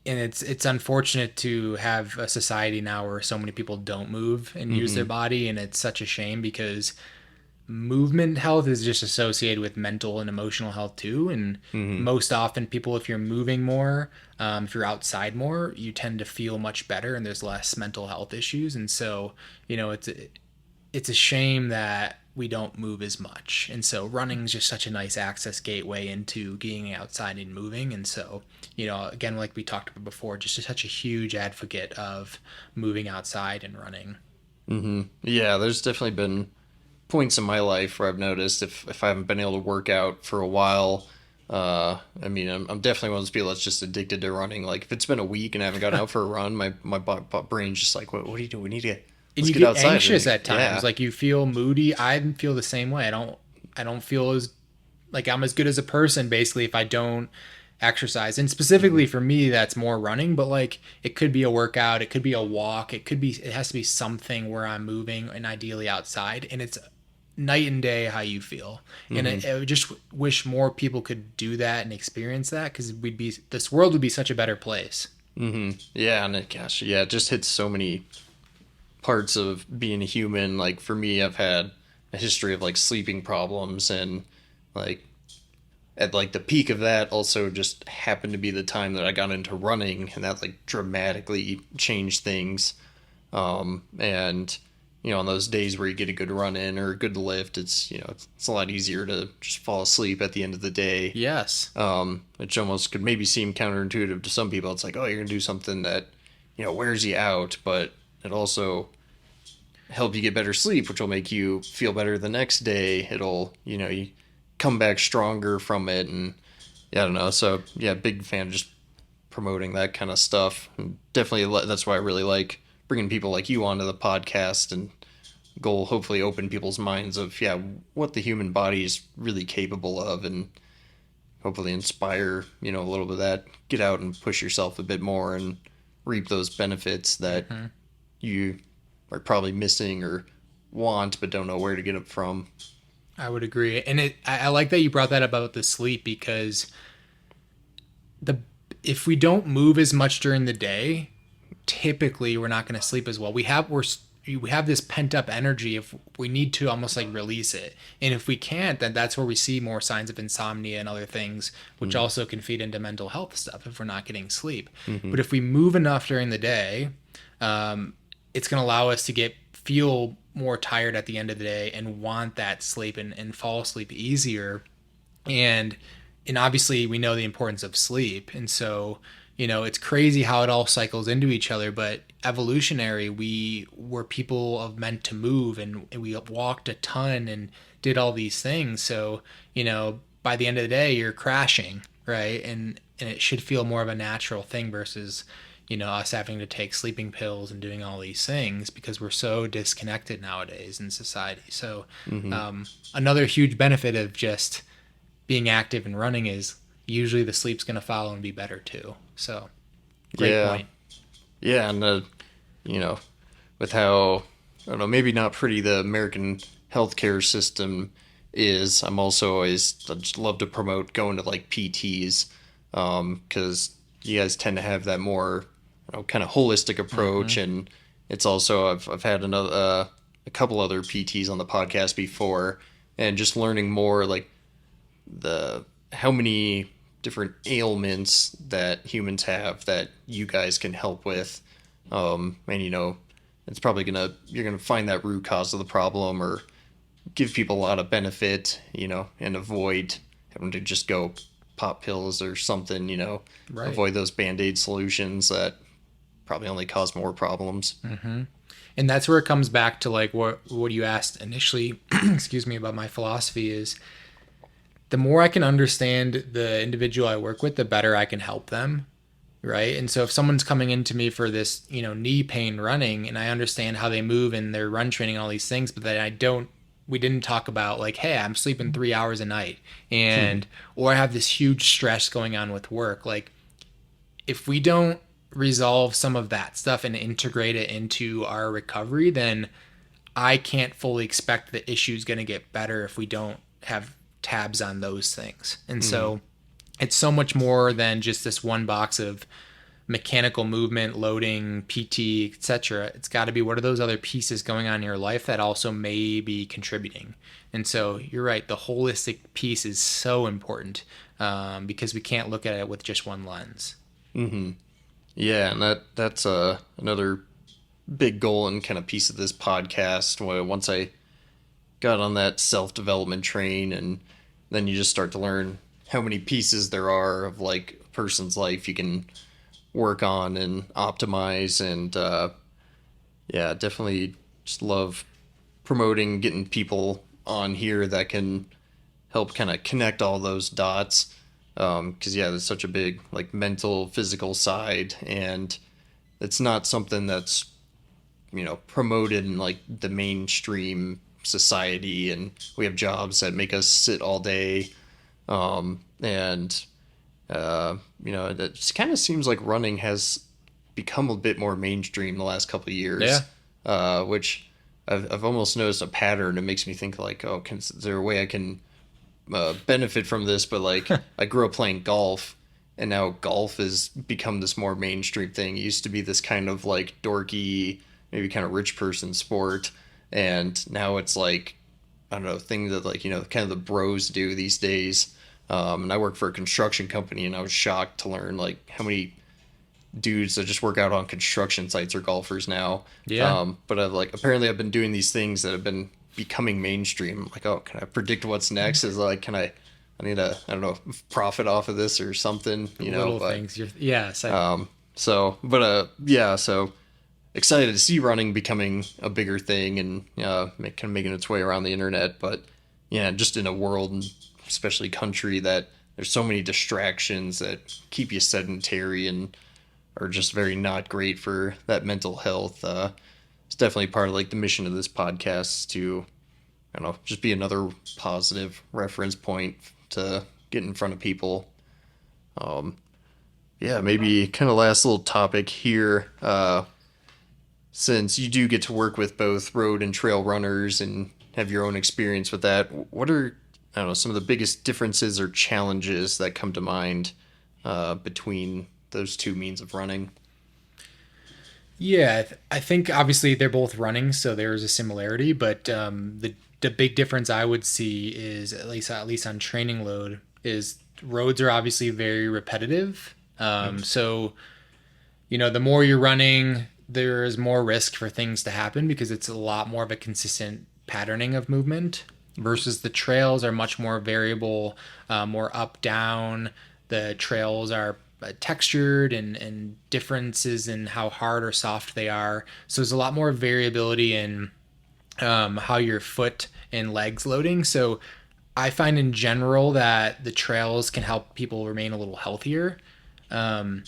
And it's unfortunate to have a society now where so many people don't move and use their body, and it's such a shame because movement health is just associated with mental and emotional health too. And most often people, if you're moving more, if you're outside more, you tend to feel much better and there's less mental health issues. And so, it's a shame that we don't move as much. And so running is just such a nice access gateway into getting outside and moving. And so, again, like we talked about before, just such a huge advocate of moving outside and running. Yeah, there's definitely been points in my life where I've noticed if I haven't been able to work out for a while, I'm definitely one of those people that's just addicted to running. Like if it's been a week and I haven't gotten out for a run, my brain's just like, what are you doing? We need to And let's you get get outside. anxious at times. Yeah. Like you feel moody. I feel the same way. I don't feel as like I'm as good as a person basically if I don't exercise. And specifically for me, that's more running, but like it could be a workout, it could be a walk, it has to be something where I'm moving and ideally outside, and it's night and day how you feel. And I would just wish more people could do that and experience that, because this world would be such a better place. Yeah, and it just hits so many parts of being a human. Like for me, I've had a history of like sleeping problems, and like at like the peak of that also just happened to be the time that I got into running, and that like dramatically changed things. And on those days where you get a good run in or a good lift, it's a lot easier to just fall asleep at the end of the day. Yes. Which almost could maybe seem counterintuitive to some people. It's like, oh, you're gonna do something that wears you out, but it also help you get better sleep, which will make you feel better the next day. It'll, you come back stronger from it. And yeah, I don't know. So yeah, big fan of just promoting that kind of stuff. And definitely that's why I really like bringing people like you onto the podcast, and goal hopefully open people's minds of, yeah, what the human body is really capable of, and hopefully inspire, a little bit of that. Get out and push yourself a bit more and reap those benefits that you are probably missing or want but don't know where to get it from. I would agree. And I like that you brought that about the sleep, because the if we don't move as much during the day, typically we're not going to sleep as well. We have this pent up energy if we need to almost like release it. And if we can't, then that's where we see more signs of insomnia and other things, which also can feed into mental health stuff if we're not getting sleep. But if we move enough during the day, it's going to allow us to feel more tired at the end of the day and want that sleep and fall asleep easier. And obviously we know the importance of sleep. And so, it's crazy how it all cycles into each other, but evolutionary, we were people of meant to move, and we walked a ton and did all these things. So, by the end of the day, you're crashing, right? And it should feel more of a natural thing versus, us having to take sleeping pills and doing all these things, because we're so disconnected nowadays in society. So, another huge benefit of just being active and running is usually the sleep's going to follow and be better too. So, great point. Yeah, and with how, I don't know, maybe not pretty the American healthcare system is, I just love to promote going to like PTs, because you guys tend to have that more, kind of holistic approach. And it's also, I've had a couple other PTs on the podcast before, and just learning more like how many different ailments that humans have that you guys can help with. And it's probably you're gonna find that root cause of the problem, or give people a lot of benefit, and avoid having to just go pop pills or something, Right. Avoid those band-aid solutions that probably only cause more problems. And that's where it comes back to like what you asked initially, excuse me, about my philosophy is, the more I can understand the individual I work with, the better I can help them. Right. And so if someone's coming into me for this, knee pain running, and I understand how they move and their run training and all these things, but then we didn't talk about like, hey, I'm sleeping 3 hours a night, or I have this huge stress going on with work. Like, if we don't resolve some of that stuff and integrate it into our recovery, then I can't fully expect the issue's going to get better if we don't have tabs on those things. And so it's so much more than just this one box of mechanical movement, loading, PT, etc. It's got to be, what are those other pieces going on in your life that also may be contributing? And so you're right, the holistic piece is so important, because we can't look at it with just one lens. Yeah, and that's another big goal and kind of piece of this podcast. Once I got on that self-development train, and then you just start to learn how many pieces there are of like a person's life you can work on and optimize. And yeah, definitely just love promoting, getting people on here that can help kind of connect all those dots. Because yeah, there's such a big like mental, physical side, and it's not something that's promoted in like the mainstream society. And we have jobs that make us sit all day, and it just kind of seems like running has become a bit more mainstream the last couple of years. Which I've almost noticed a pattern. It makes me think like, oh, is there a way I can benefit from this? But like, I grew up playing golf, and now golf has become this more mainstream thing. It used to be this kind of like dorky, maybe kind of rich person sport, and now it's like, I don't know, things that like kind of the bros do these days. And I work for a construction company, and I was shocked to learn like how many dudes that just work out on construction sites are golfers now. Yeah. But I've like apparently I've been doing these things that have been becoming mainstream. Like, oh, can I predict what's next? Is like, can I need to, I don't know, profit off of this or something, you know? Little But things. Yes. yeah, so excited to see running becoming a bigger thing and kind of making its way around the internet. But yeah, just in a world, and especially country, that there's so many distractions that keep you sedentary and are just very not great for that mental health. It's definitely part of like the mission of this podcast to, I don't know, just be another positive reference point to get in front of people. Um, yeah, maybe kind of last little topic here. Since you do get to work with both road and trail runners and have your own experience with that, what are, I don't know, some of the biggest differences or challenges that come to mind between those two means of running? Yeah, I think obviously they're both running, so there's a similarity. But the big difference I would see is at least on training load is roads are obviously very repetitive. So the more you're running, there is more risk for things to happen because it's a lot more of a consistent patterning of movement versus the trails are much more variable, more up down. The trails are textured and differences in how hard or soft they are. So there's a lot more variability in how your foot and legs loading. So I find in general that the trails can help people remain a little healthier. Um,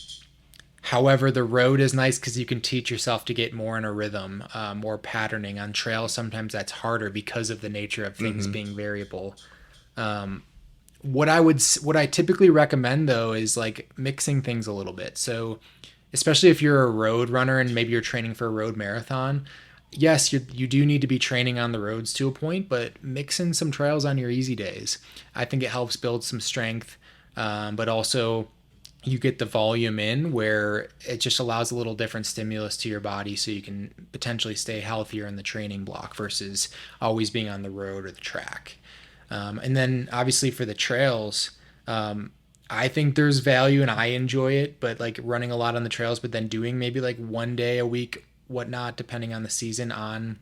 However, the road is nice because you can teach yourself to get more in a rhythm, more patterning. On trails, sometimes that's harder because of the nature of things Mm-hmm. being variable. What I typically recommend though is like mixing things a little bit. So, especially if you're a road runner and maybe you're training for a road marathon, yes, you do need to be training on the roads to a point, but mix in some trails on your easy days. I think it helps build some strength, but also you get the volume in where it just allows a little different stimulus to your body so you can potentially stay healthier in the training block versus always being on the road or the track. And then obviously for the trails, I think there's value and I enjoy it, but like running a lot on the trails, but then doing maybe like one day a week, whatnot, depending on the season on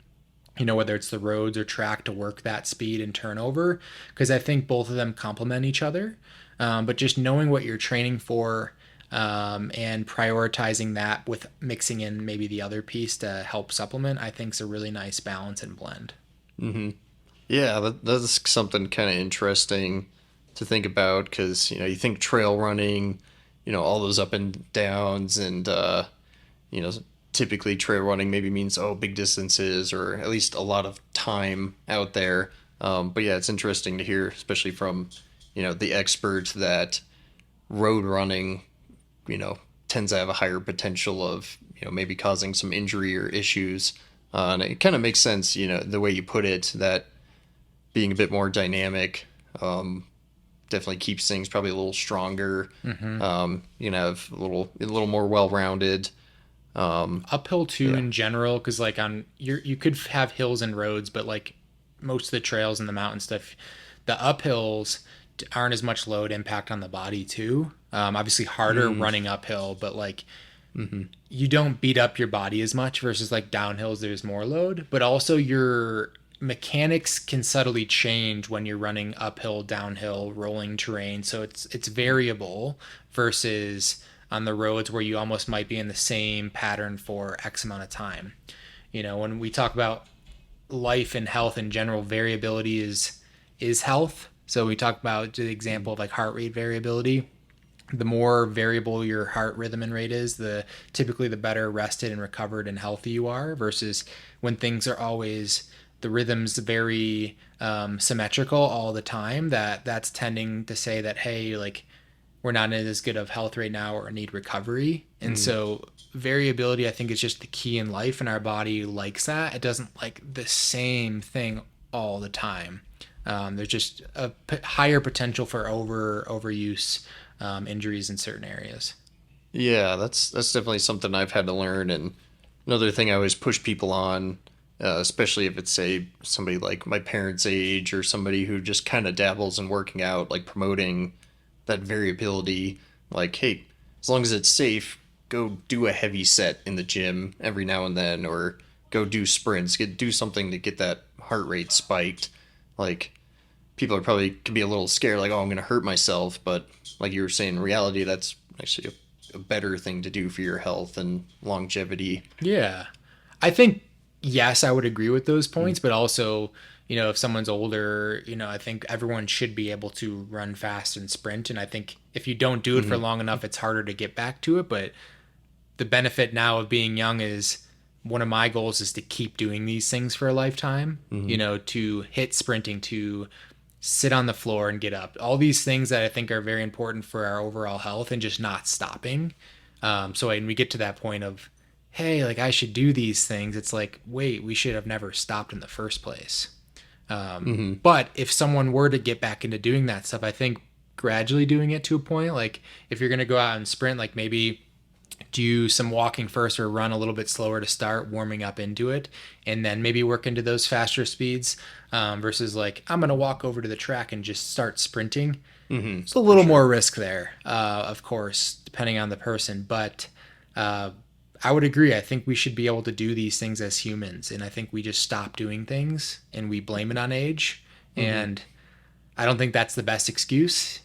whether it's the roads or track to work that speed and turnover, because I think both of them complement each other. But just knowing what you're training for and prioritizing that with mixing in maybe the other piece to help supplement, I think is a really nice balance and blend. Mm-hmm. Yeah, that's something kind of interesting to think about because you think trail running, all those up and downs, and you know typically trail running maybe means big distances or at least a lot of time out there. But yeah, it's interesting to hear, especially from the expert, that road running tends to have a higher potential of maybe causing some injury or issues. And it kind of makes sense, the way you put it, that being a bit more dynamic definitely keeps things probably a little stronger. Mm-hmm. A little more well rounded. Uphill too Yeah. in general, because like you could have hills and roads, but like most of the trails and the mountain stuff, the uphills aren't as much load impact on the body too. Obviously harder Mm, running uphill, but like mm-hmm. you don't beat up your body as much versus like downhills there's more load, but also your mechanics can subtly change when you're running uphill, downhill, rolling terrain. So it's variable versus on the roads where you almost might be in the same pattern for X amount of time. When we talk about life and health in general, variability is health. So we talk about the example of like heart rate variability. The more variable your heart rhythm and rate is, the typically the better rested and recovered and healthy you are versus when things are always the rhythm's very symmetrical all the time, that's tending to say that, hey, like we're not in as good of health right now or need recovery. And Mm. so variability I think is just the key in life, and our body likes that. It doesn't like the same thing all the time. There's just a higher potential for overuse, injuries in certain areas. Yeah, that's definitely something I've had to learn. And another thing I always push people on especially if it's, say, somebody like my parents' age or somebody who just kind of dabbles in working out, like promoting that variability. Like, hey, as long as it's safe, go do a heavy set in the gym every now and then, or go do sprints, do something to get that heart rate spiked. Like, people are probably could be a little scared, like, oh, I'm going to hurt myself. But like you were saying, in reality, that's actually a better thing to do for your health and longevity. Yeah. I think, yes, I would agree with those points, but also, if someone's older, I think everyone should be able to run fast and sprint. And I think if you don't do it for Mm-hmm. long enough, it's harder to get back to it. But the benefit now of being young is one of my goals is to keep doing these things for a lifetime, Mm-hmm. to hit sprinting, to sit on the floor and get up. All these things that I think are very important for our overall health and just not stopping. So when we get to that point of, hey, like I should do these things, it's like, wait, we should have never stopped in the first place. Mm-hmm. But if someone were to get back into doing that stuff, I think gradually doing it to a point, like if you're going to go out and sprint, like maybe do some walking first or run a little bit slower to start warming up into it, and then maybe work into those faster speeds, versus like I'm going to walk over to the track and just start sprinting. Mm-hmm. It's a For little sure. more risk there, of course, depending on the person. But uh, I would agree. I think we should be able to do these things as humans. And I think we just stop doing things and we blame it on age. Mm-hmm. And I don't think that's the best excuse.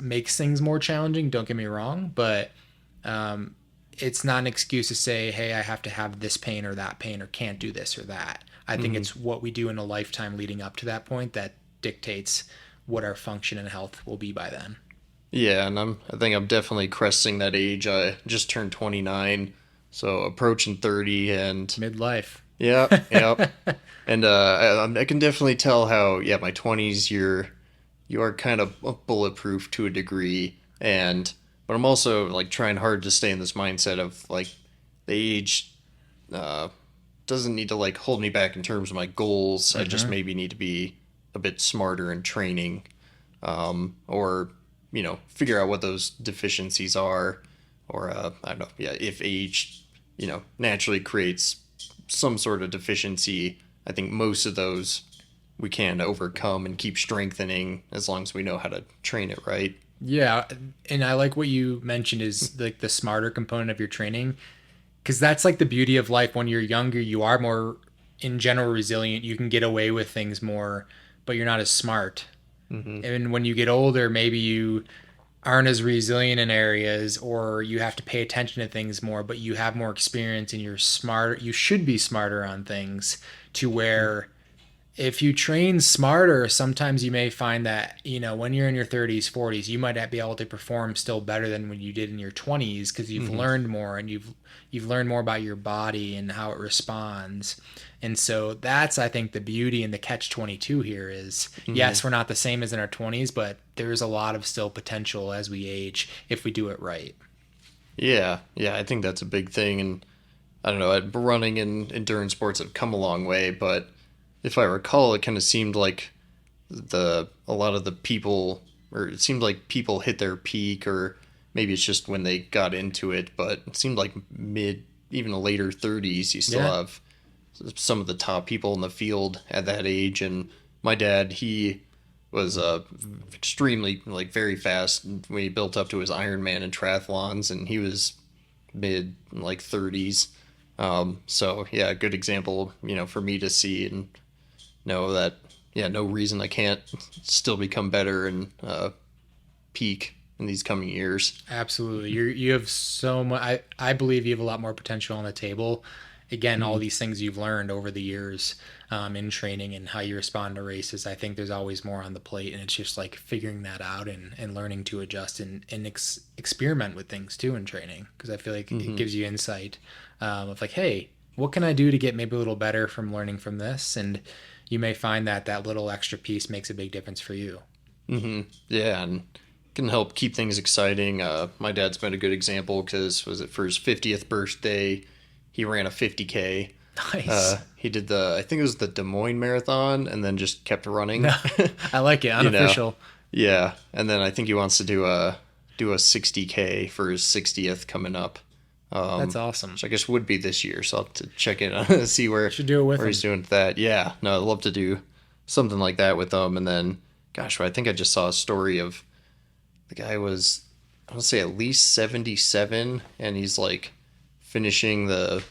Makes things more challenging, don't get me wrong. But um, it's not an excuse to say, hey, I have to have this pain or that pain or can't do this or that. I think Mm-hmm. it's what we do in a lifetime leading up to that point that dictates what our function and health will be by then. Yeah, and I think I'm definitely cresting that age. I just turned 29, so approaching 30, and Midlife. yep, yep. And I can definitely tell how, yeah, my 20s, you are kind of bulletproof to a degree, and but I'm also like trying hard to stay in this mindset of like the age uh, doesn't need to like hold me back in terms of my goals. I just Mm-hmm. maybe need to be a bit smarter in training, or figure out what those deficiencies are, or I don't know, yeah, if age naturally creates some sort of deficiency. I think most of those we can overcome and keep strengthening as long as we know how to train it right. Yeah, and I like what you mentioned is like the smarter component of your training, because that's like the beauty of life. When you're younger, you are more, in general, resilient. You can get away with things more, but you're not as smart. Mm-hmm. And when you get older, maybe you aren't as resilient in areas, or you have to pay attention to things more, but you have more experience and you're smarter. You should be smarter on things, to where if you train smarter, sometimes you may find that, when you're in your 30s, 40s, you might be able to perform still better than when you did in your 20s, because you've Mm-hmm. learned more and you've learned more about your body and how it responds. And so that's, I think, the beauty and the catch 22 here is, Mm-hmm. yes, we're not the same as in our 20s, but there's a lot of still potential as we age if we do it right. Yeah, yeah, I think that's a big thing, and I don't know, running and endurance sports have come a long way, but if I recall, it kind of seemed like the a lot of the people, or it seemed like people hit their peak, or maybe it's just when they got into it, but it seemed like mid, even the later 30s, you still Yeah. have some of the top people in the field at that age. And my dad, he was extremely like very fast when he built up to his Ironman and triathlons, and he was mid like 30s. So yeah, a good example, for me to see and know that, yeah, no reason I can't still become better and peak in these coming years. Absolutely. You have so much. I believe you have a lot more potential on the table. Again, all Mm-hmm. these things you've learned over the years, in training and how you respond to races. I think there's always more on the plate, and it's just like figuring that out and learning to adjust and experiment with things too in training. Because I feel like it Mm-hmm. gives you insight, of like, hey, what can I do to get maybe a little better from learning from this? And you may find that that little extra piece makes a big difference for you. Mm-hmm. Yeah, and can help keep things exciting. My dad's been a good example because was it for his 50th birthday, he ran a 50K. Nice. He did I think it was the Des Moines Marathon, and then just kept running. No, I like it. you know, Unofficial. yeah, and then I think he wants to do a 60K for his 60th coming up. That's awesome. which I guess would be this year. So I'll have to check in on see Should do it with where him. he's doing with that. Yeah, no, I'd love to do something like that with him. And then, gosh, I think I just saw a story of the guy was, I want to say at least 77, and he's like finishing the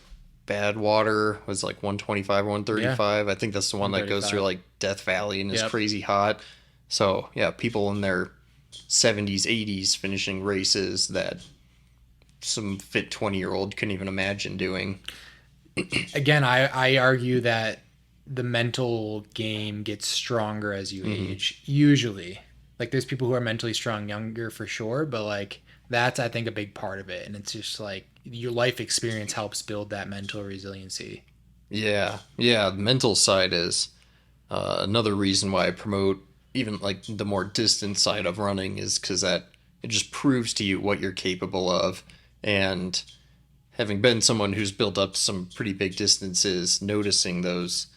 Badwater was like 125 or 135. I think that's the one that goes through like Death Valley and is crazy hot. So yeah, people in their 70s, 80s finishing races that some fit 20-year-old couldn't even imagine doing. Again, I argue that the mental game gets stronger as you age. Usually, like there's people who are mentally strong younger for sure, but like that's I think a big part of it, and it's just like your life experience helps build that mental resiliency. Yeah, the mental side is another reason why I promote even like the more distant side of running is because that it just proves to you what you're capable of. And having been someone who's built up some pretty big distances, noticing those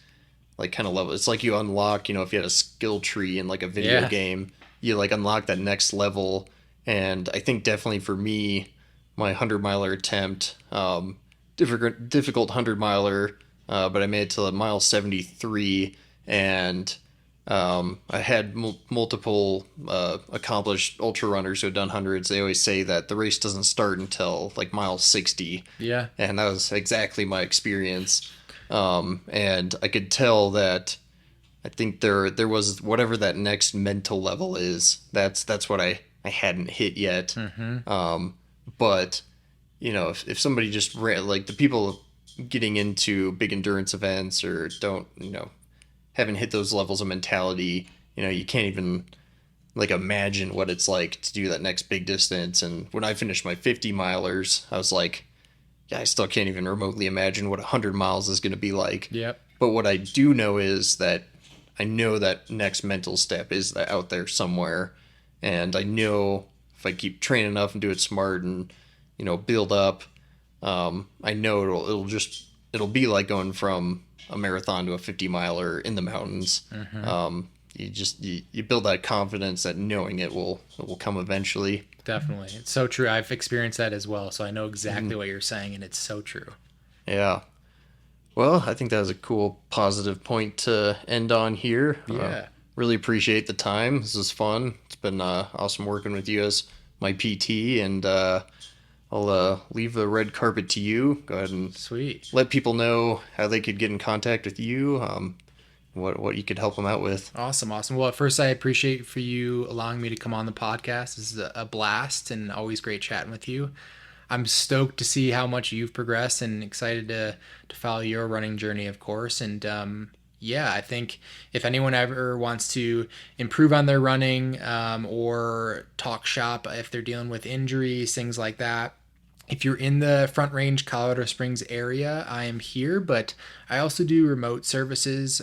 like kind of levels, it's like you unlock, if you had a skill tree in like a video game, you like unlock that next level. And I think definitely for me, my 100-miler attempt, difficult 100-miler, but I made it to mile 73, and I had multiple accomplished ultra runners who had done hundreds. They always say that the race doesn't start until like mile 60. Yeah. And that was exactly my experience. And I could tell that I think there was whatever that next mental level is. That's what I hadn't hit yet. But if somebody just ran, like the people getting into big endurance events or don't, haven't hit those levels of mentality, you can't even like imagine what it's like to do that next big distance. And when I finished my 50 milers, I was like, yeah, I still can't even remotely imagine what 100 miles is going to be like. Yep. But what I do know is that I know that next mental step is out there somewhere. And I know if I keep training enough and do it smart and, build up, I know it'll be like going from a marathon to a 50-miler in the mountains. You build that confidence that knowing it will come eventually. Definitely. It's so true. I've experienced that as well. So I know exactly what you're saying, and it's so true. Yeah. Well, I think that was a cool, positive point to end on here. Yeah. Really appreciate the time. This was fun. It's been awesome working with you as my PT, and I'll leave the red carpet to you. Go ahead and Sweet. let people know how they could get in contact with you, what you could help them out with. Awesome. Well, at first, I appreciate for you allowing me to come on the podcast. This is a blast and always great chatting with you. I'm stoked to see how much you've progressed and excited to follow your running journey, of course. And I think if anyone ever wants to improve on their running or talk shop if they're dealing with injuries, things like that, if you're in the Front Range, Colorado Springs area, I am here, but I also do remote services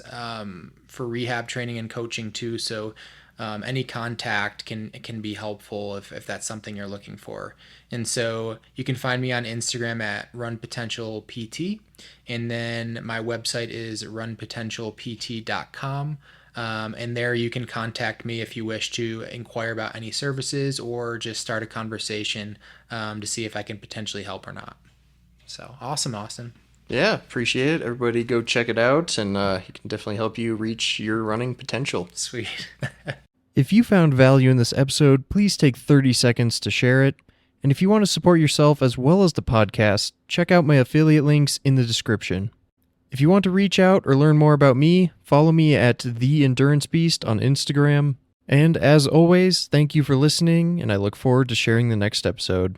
for rehab training and coaching too. So any contact can be helpful if that's something you're looking for. And so you can find me on Instagram at runpotentialpt, and then my website is runpotentialpt.com. And there you can contact me if you wish to inquire about any services or just start a conversation to see if I can potentially help or not. So awesome, Austin. Yeah, appreciate it. Everybody go check it out, and he can definitely help you reach your running potential. Sweet. If you found value in this episode, please take 30 seconds to share it. And if you want to support yourself as well as the podcast, check out my affiliate links in the description. If you want to reach out or learn more about me, follow me at endurancebeast on Instagram. And as always, thank you for listening, and I look forward to sharing the next episode.